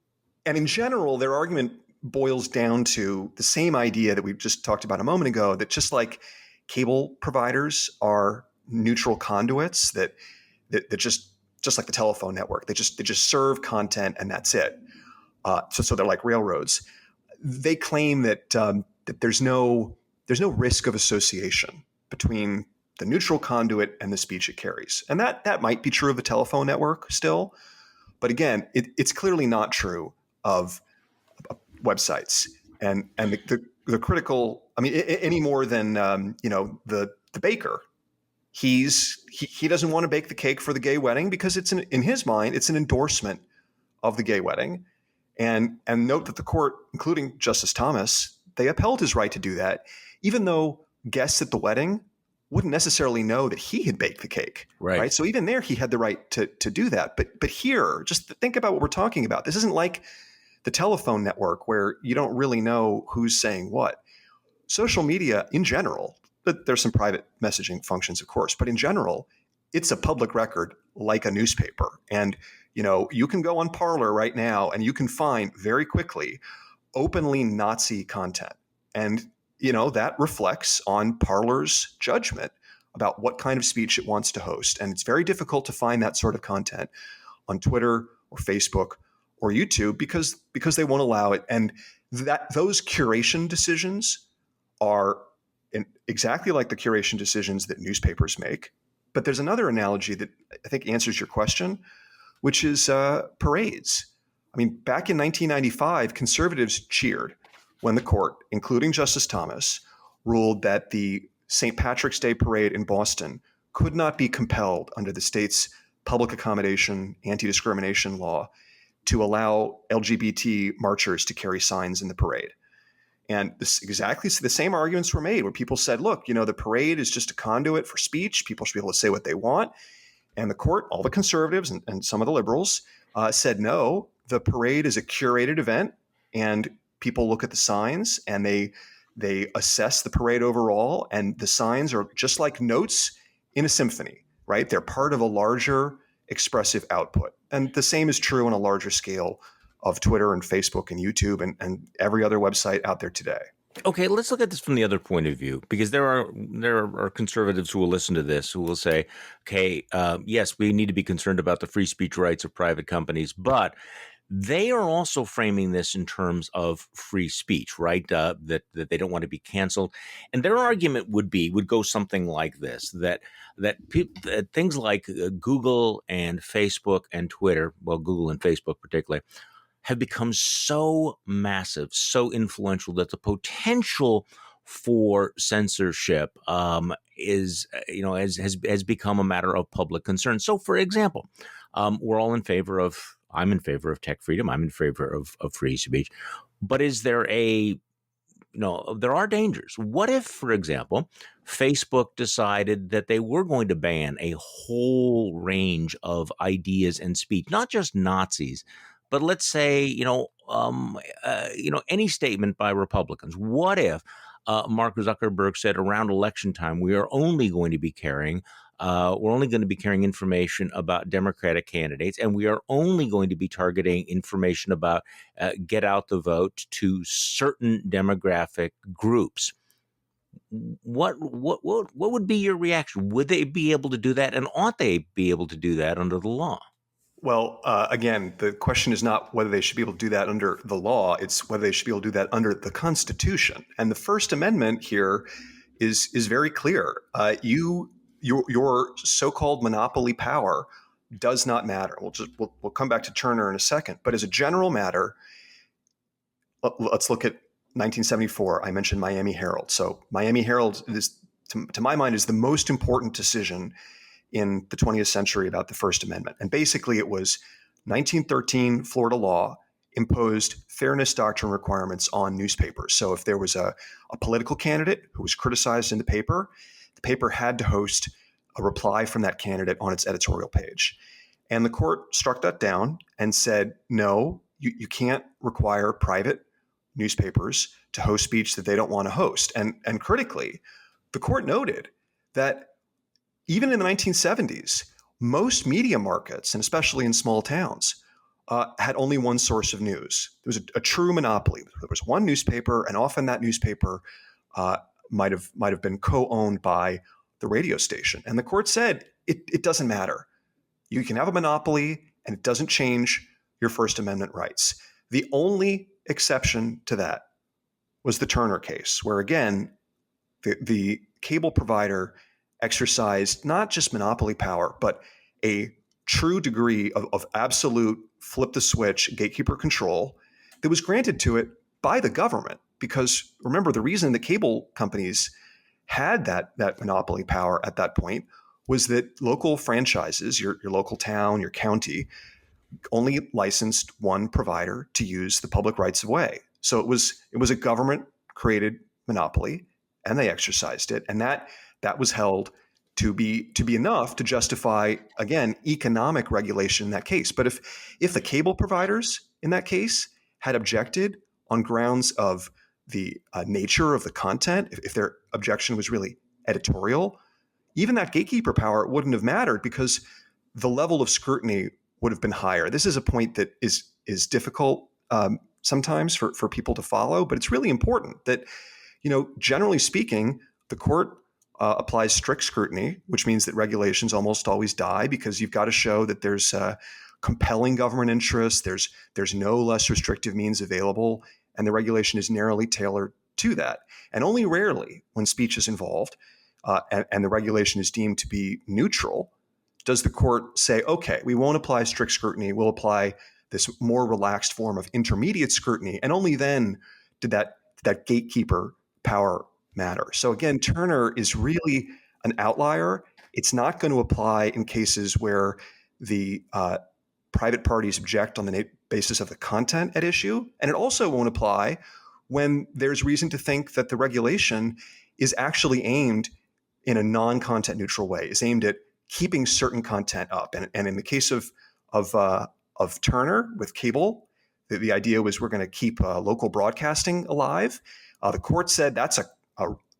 in general, their argument boils down to the same idea that we just talked about a moment ago, that just like cable providers are neutral conduits, that just like the telephone network, they just serve content and that's it. So they're like railroads. They claim that there's no risk of association between the neutral conduit and the speech it carries. And that might be true of the telephone network still. But again, it's clearly not true of websites and the critical. I mean, any more than the baker. He doesn't want to bake the cake for the gay wedding because in his mind it's an endorsement of the gay wedding. And note that the court, including Justice Thomas, they upheld his right to do that, even though guests at the wedding wouldn't necessarily know that he had baked the cake, right? So even there, he had the right to do that. But here, just think about what we're talking about. This isn't like the telephone network where you don't really know who's saying what. Social media in general, there's some private messaging functions, of course, but in general, it's a public record like a newspaper. And you can go on Parler right now and you can find very quickly openly Nazi content. And that reflects on Parler's judgment about what kind of speech it wants to host. And it's very difficult to find that sort of content on Twitter or Facebook or YouTube because they won't allow it. And those curation decisions are exactly like the curation decisions that newspapers make. But there's another analogy that I think answers your question, which is parades. I mean, back in 1995, conservatives cheered when the court, including Justice Thomas, ruled that the St. Patrick's Day parade in Boston could not be compelled under the state's public accommodation anti-discrimination law to allow LGBT marchers to carry signs in the parade. And exactly the same arguments were made where people said, look, the parade is just a conduit for speech. People should be able to say what they want. And the court, all the conservatives and some of the liberals said, no, the parade is a curated event and people look at the signs and they assess the parade overall, and the signs are just like notes in a symphony, right? They're part of a larger expressive output. And the same is true on a larger scale of Twitter and Facebook and YouTube and every other website out there today. Okay, let's look at this from the other point of view, because there are conservatives who will listen to this who will say, okay, yes, we need to be concerned about the free speech rights of private companies, but they are also framing this in terms of free speech, right? That they don't want to be canceled, and their argument would go something like this: that things like Google and Facebook and Twitter, well, Google and Facebook particularly, have become so massive, so influential that the potential for censorship has become a matter of public concern. So, for example, we're all in favor of. I'm in favor of tech freedom. I'm in favor of free speech. But is there there are dangers. What if, for example, Facebook decided that they were going to ban a whole range of ideas and speech, not just Nazis, but let's say, any statement by Republicans? What if Mark Zuckerberg said around election time, we're only going to be carrying information about Democratic candidates, and we are only going to be targeting information about get out the vote to certain demographic groups? What would be your reaction? Would they be able to do that, and ought they be able to do that under the law? Well, again, the question is not whether they should be able to do that under the law. It's whether they should be able to do that under the Constitution. And the First Amendment here is very clear. Your so-called monopoly power does not matter. We'll come back to Turner in a second. But as a general matter, let's look at 1974. I mentioned Miami Herald. So Miami Herald is, to my mind, is the most important decision in the 20th century about the First Amendment. And basically it was 1913 Florida law imposed fairness doctrine requirements on newspapers. So if there was a political candidate who was criticized in the paper had to host a reply from that candidate on its editorial page. And the court struck that down and said, no, you can't require private newspapers to host speech that they don't want to host. And critically, the court noted that even in the 1970s, most media markets, and especially in small towns, had only one source of news. There was a true monopoly. There was one newspaper, and often that newspaper might have been co-owned by the radio station. And the court said it doesn't matter. You can have a monopoly, and it doesn't change your First Amendment rights. The only exception to that was the Turner case, where again, the cable provider exercised not just monopoly power, but a true degree of absolute flip the switch gatekeeper control that was granted to it by the government. Because remember, the reason the cable companies had that monopoly power at that point was that local franchises, your local town, your county, only licensed one provider to use the public rights of way. So it was a government created monopoly, and they exercised it, and that was held to be enough to justify, again, economic regulation in that case. But if the cable providers in that case had objected on grounds of the nature of the content, if their objection was really editorial, even that gatekeeper power wouldn't have mattered because the level of scrutiny would have been higher. This is a point that is difficult sometimes for people to follow, but it's really important that, generally speaking, the court applies strict scrutiny, which means that regulations almost always die because you've got to show that there's compelling government interest, there's no less restrictive means available, and the regulation is narrowly tailored to that. And only rarely, when speech is involved and the regulation is deemed to be neutral, does the court say, okay, we won't apply strict scrutiny, we'll apply this more relaxed form of intermediate scrutiny, and only then did that gatekeeper power matter. So again, Turner is really an outlier. It's not going to apply in cases where the private parties object on the basis of the content at issue. And it also won't apply when there's reason to think that the regulation is actually aimed in a non-content neutral way, is aimed at keeping certain content up. And in the case of Turner with cable, the idea was we're going to keep local broadcasting alive. The court said that's a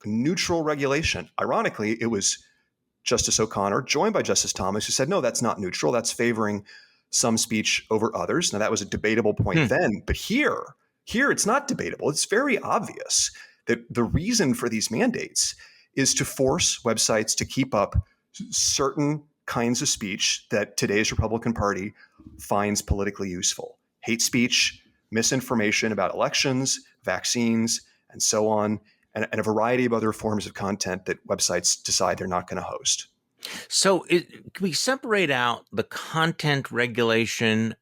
neutral regulation. Ironically, it was Justice O'Connor, joined by Justice Thomas, who said, no, that's not neutral. That's favoring some speech over others. Now, that was a debatable point then, but here it's not debatable. It's very obvious that the reason for these mandates is to force websites to keep up certain kinds of speech that today's Republican Party finds politically useful. hate speech, misinformation about elections, vaccines, and so on, and a variety of other forms of content that websites decide they're not going to host. So can we separate out the content regulation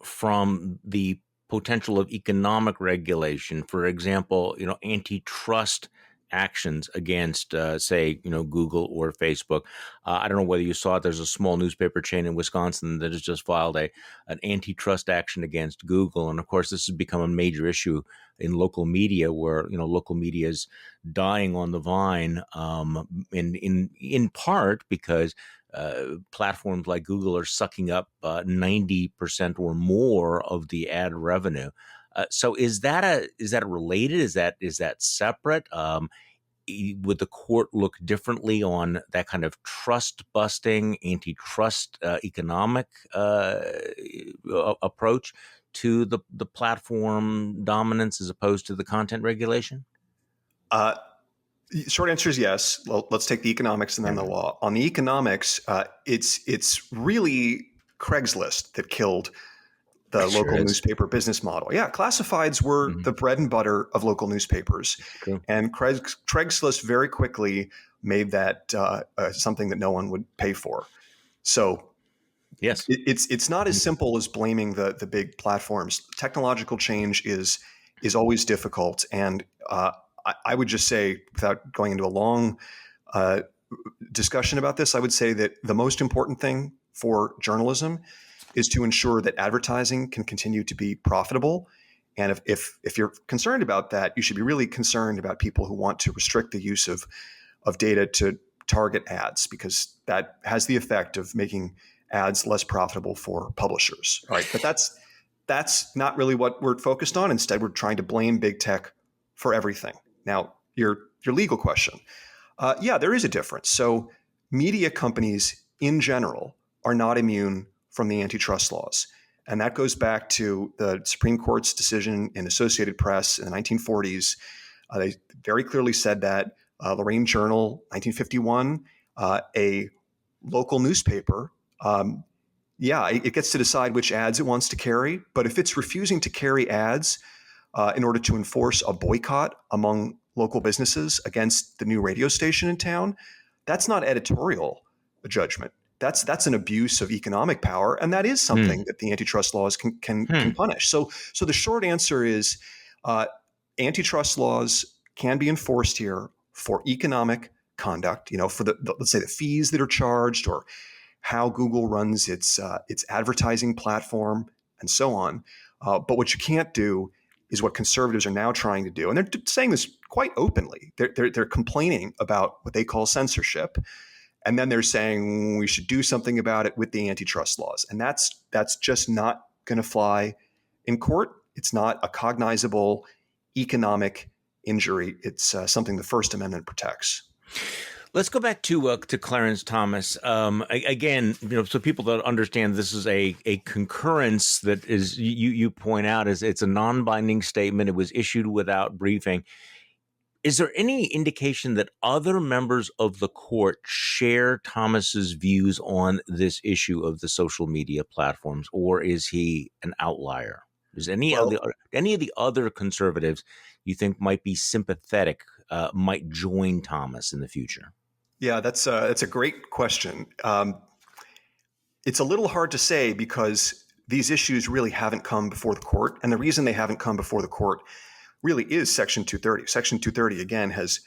from the potential of economic regulation? For example, antitrust actions against, say, Google or Facebook. I don't know whether you saw it. There's a small newspaper chain in Wisconsin that has just filed an antitrust action against Google. And of course, this has become a major issue in local media where, local media is dying on the vine, in part because platforms like Google are sucking up 90% or more of the ad revenue. So is that related? Is that separate? Would the court look differently on that kind of trust busting, antitrust economic approach to the platform dominance as opposed to the content regulation? Short answer is yes. Well, let's take the economics and then the law. On the economics, it's really Craigslist that killed the local newspaper business model. Yeah, classifieds were the bread and butter of local newspapers. True. And Craigslist very quickly made that something that no one would pay for. So yes, it's not as simple as blaming the big platforms. Technological change is always difficult. And I would just say, without going into a long discussion about this, I would say that the most important thing for journalism is to ensure that advertising can continue to be profitable. And if you're concerned about that, you should be really concerned about people who want to restrict the use of data to target ads, because that has the effect of making ads less profitable for publishers. All right, but that's not really what we're focused on. Instead, we're trying to blame big tech for everything. Now, your legal question. Yeah, there is a difference. So media companies in general are not immune from the antitrust laws. And that goes back to the Supreme Court's decision in Associated Press in the 1940s. They very clearly said that. Lorraine Journal, 1951, a local newspaper, it gets to decide which ads it wants to carry. But if it's refusing to carry ads in order to enforce a boycott among local businesses against the new radio station in town, that's not editorial judgment. That's an abuse of economic power, and that is something that the antitrust laws can punish. So the short answer is antitrust laws can be enforced here for economic conduct. For let's say the fees that are charged, or how Google runs its advertising platform, and so on. But what you can't do is what conservatives are now trying to do, and they're saying this quite openly. They're complaining about what they call censorship. And then they're saying we should do something about it with the antitrust laws. And that's just not going to fly in court. It's not a cognizable economic injury. It's something the First Amendment protects. Let's go back to Clarence Thomas. Again, so people don't understand, this is a concurrence that is, you point out, is it's a non-binding statement. It was issued without briefing. Is there any indication that other members of the court share Thomas's views on this issue of the social media platforms, or is he an outlier? Is any of the other conservatives you think might be sympathetic, might join Thomas in the future? Yeah, that's a great question. It's a little hard to say because these issues really haven't come before the court, and the reason they haven't come before the court really is Section 230. Section 230, again, has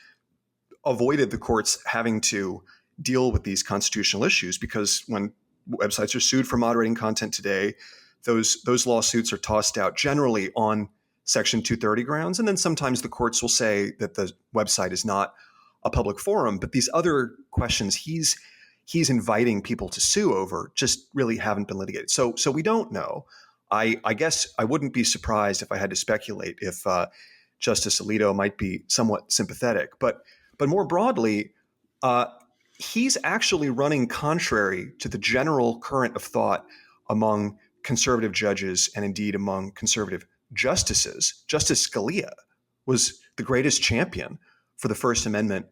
avoided the courts having to deal with these constitutional issues, because when websites are sued for moderating content today, those lawsuits are tossed out generally on Section 230 grounds. And then sometimes the courts will say that the website is not a public forum. But these other questions he's inviting people to sue over just really haven't been litigated. So we don't know. I guess I wouldn't be surprised if I had to speculate if Justice Alito might be somewhat sympathetic. But more broadly, he's actually running contrary to the general current of thought among conservative judges and indeed among conservative justices. Justice Scalia was the greatest champion for the First Amendment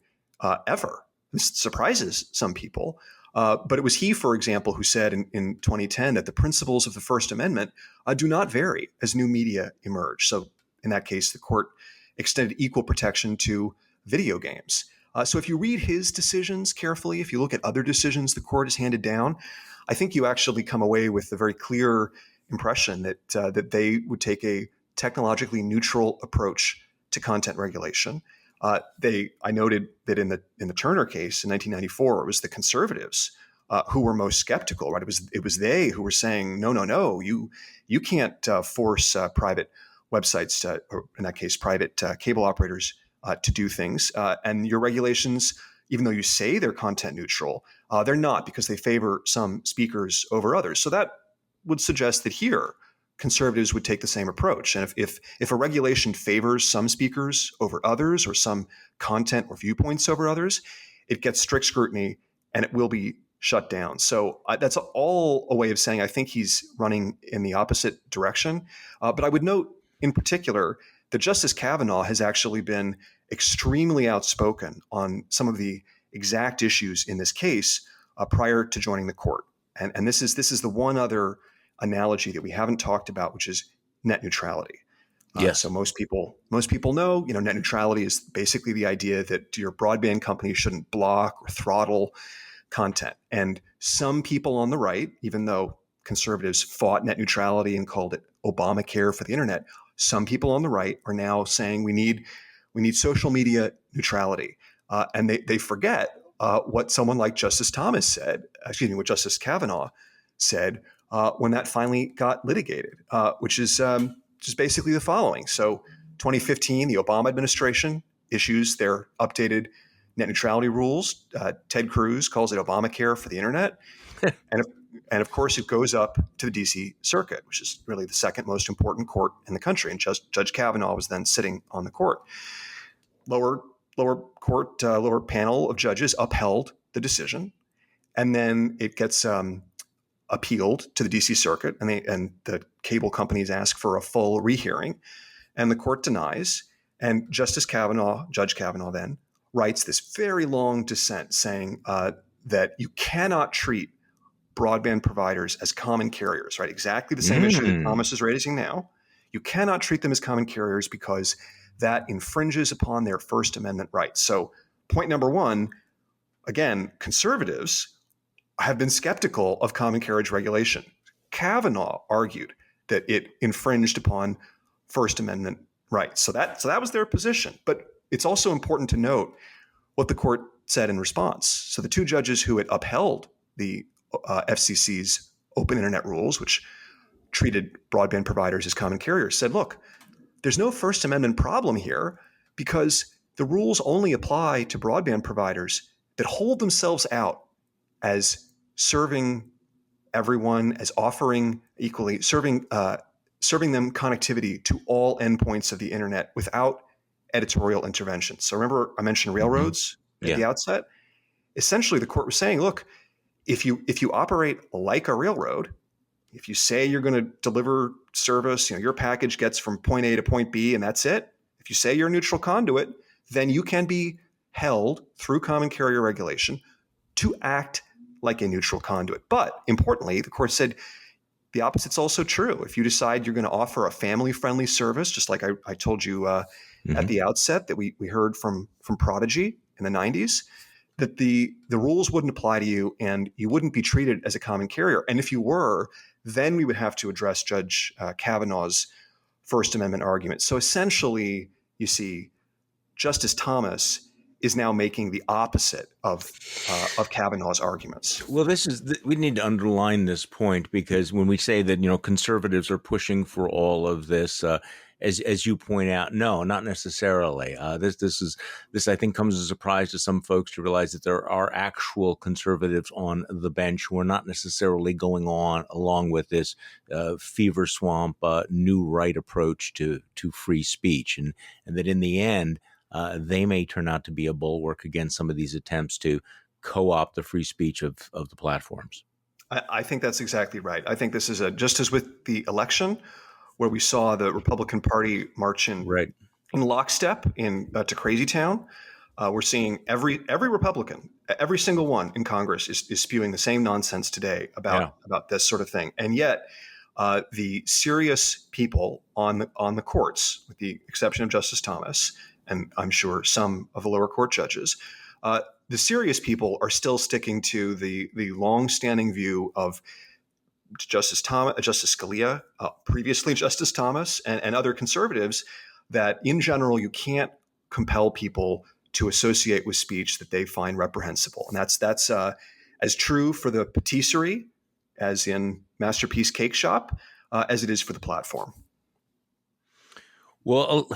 ever. This surprises some people. But it was he, for example, who said in 2010 that the principles of the First Amendment do not vary as new media emerge. So in that case, the court extended equal protection to video games. So if you read his decisions carefully, if you look at other decisions the court has handed down, I think you actually come away with a very clear impression that they would take a technologically neutral approach to content regulation. I noted that in the Turner case in 1994, it was the conservatives who were most skeptical. Right? It was they who were saying, no, you can't force private websites, or in that case, private cable operators to do things. And your regulations, even though you say they're content neutral, they're not, because they favor some speakers over others. So that would suggest that here, conservatives would take the same approach. And if a regulation favors some speakers over others, or some content or viewpoints over others, it gets strict scrutiny and it will be shut down. So that's all a way of saying I think he's running in the opposite direction. But I would note in particular that Justice Kavanaugh has actually been extremely outspoken on some of the exact issues in this case prior to joining the court. And this is the one other analogy that we haven't talked about, which is net neutrality. Yes. So most people know, net neutrality is basically the idea that your broadband company shouldn't block or throttle content. And some people on the right, even though conservatives fought net neutrality and called it Obamacare for the internet, some people on the right are now saying we need social media neutrality. And they forget what someone like Justice what Justice Kavanaugh said when that finally got litigated, which is just basically the following. So 2015, the Obama administration issues their updated net neutrality rules. Ted Cruz calls it Obamacare for the internet. And of course, it goes up to the D.C. Circuit, which is really the second most important court in the country. And Judge Kavanaugh was then sitting on the court. Lower panel of judges upheld the decision. And then it gets appealed to the D.C. Circuit, and the cable companies ask for a full rehearing, and the court denies. And Judge Kavanaugh then writes this very long dissent saying that you cannot treat broadband providers as common carriers, right? Exactly the same issue that Thomas is raising now. You cannot treat them as common carriers because that infringes upon their First Amendment rights. So point number one, again, conservatives have been skeptical of common carriage regulation. Kavanaugh argued that it infringed upon First Amendment rights. So that was their position. But it's also important to note what the court said in response. So the two judges who had upheld the FCC's open internet rules, which treated broadband providers as common carriers, said, look, there's no First Amendment problem here because the rules only apply to broadband providers that hold themselves out as serving everyone, as offering equally, serving them connectivity to all endpoints of the internet without editorial intervention. So remember, I mentioned railroads at the outset. Essentially, the court was saying, look, if you operate like a railroad, if you say you're going to deliver service, your package gets from point A to point B and that's it. If you say you're a neutral conduit, then you can be held through common carrier regulation to act like a neutral conduit. But importantly, the court said the opposite's also true. If you decide you're going to offer a family-friendly service, just like I told you at the outset that we heard from Prodigy in the 90s, that the rules wouldn't apply to you and you wouldn't be treated as a common carrier. And if you were, then we would have to address Judge Kavanaugh's First Amendment argument. So essentially, you see, Justice Thomas is now making the opposite of Kavanaugh's arguments. Well, we need to underline this point because when we say that conservatives are pushing for all of this, as you point out, no, not necessarily. This I think comes as a surprise to some folks to realize that there are actual conservatives on the bench who are not necessarily going along with this fever swamp new right approach to free speech, and that in the end they may turn out to be a bulwark against some of these attempts to co-opt the free speech of the platforms. I think that's exactly right. I think this is just as with the election, where we saw the Republican Party march in lockstep to Crazy Town. We're seeing every Republican, every single one in Congress is spewing the same nonsense today about this sort of thing. And yet the serious people on the courts, with the exception of Justice Thomas, and I'm sure some of the lower court judges, the serious people are still sticking to the long-standing view of Justice Scalia, previously Justice Thomas, and other conservatives, that in general you can't compel people to associate with speech that they find reprehensible. And that's as true for the patisserie, as in Masterpiece Cake Shop, as it is for the platform. Well,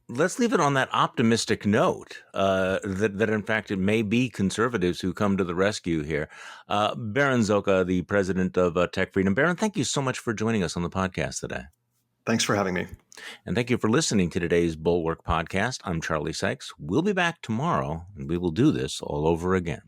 let's leave it on that optimistic note, that in fact it may be conservatives who come to the rescue here. Berin Szóka, the president of Tech Freedom. Berin, thank you so much for joining us on the podcast today. Thanks for having me. And thank you for listening to today's Bulwark podcast. I'm Charlie Sykes. We'll be back tomorrow, and we will do this all over again.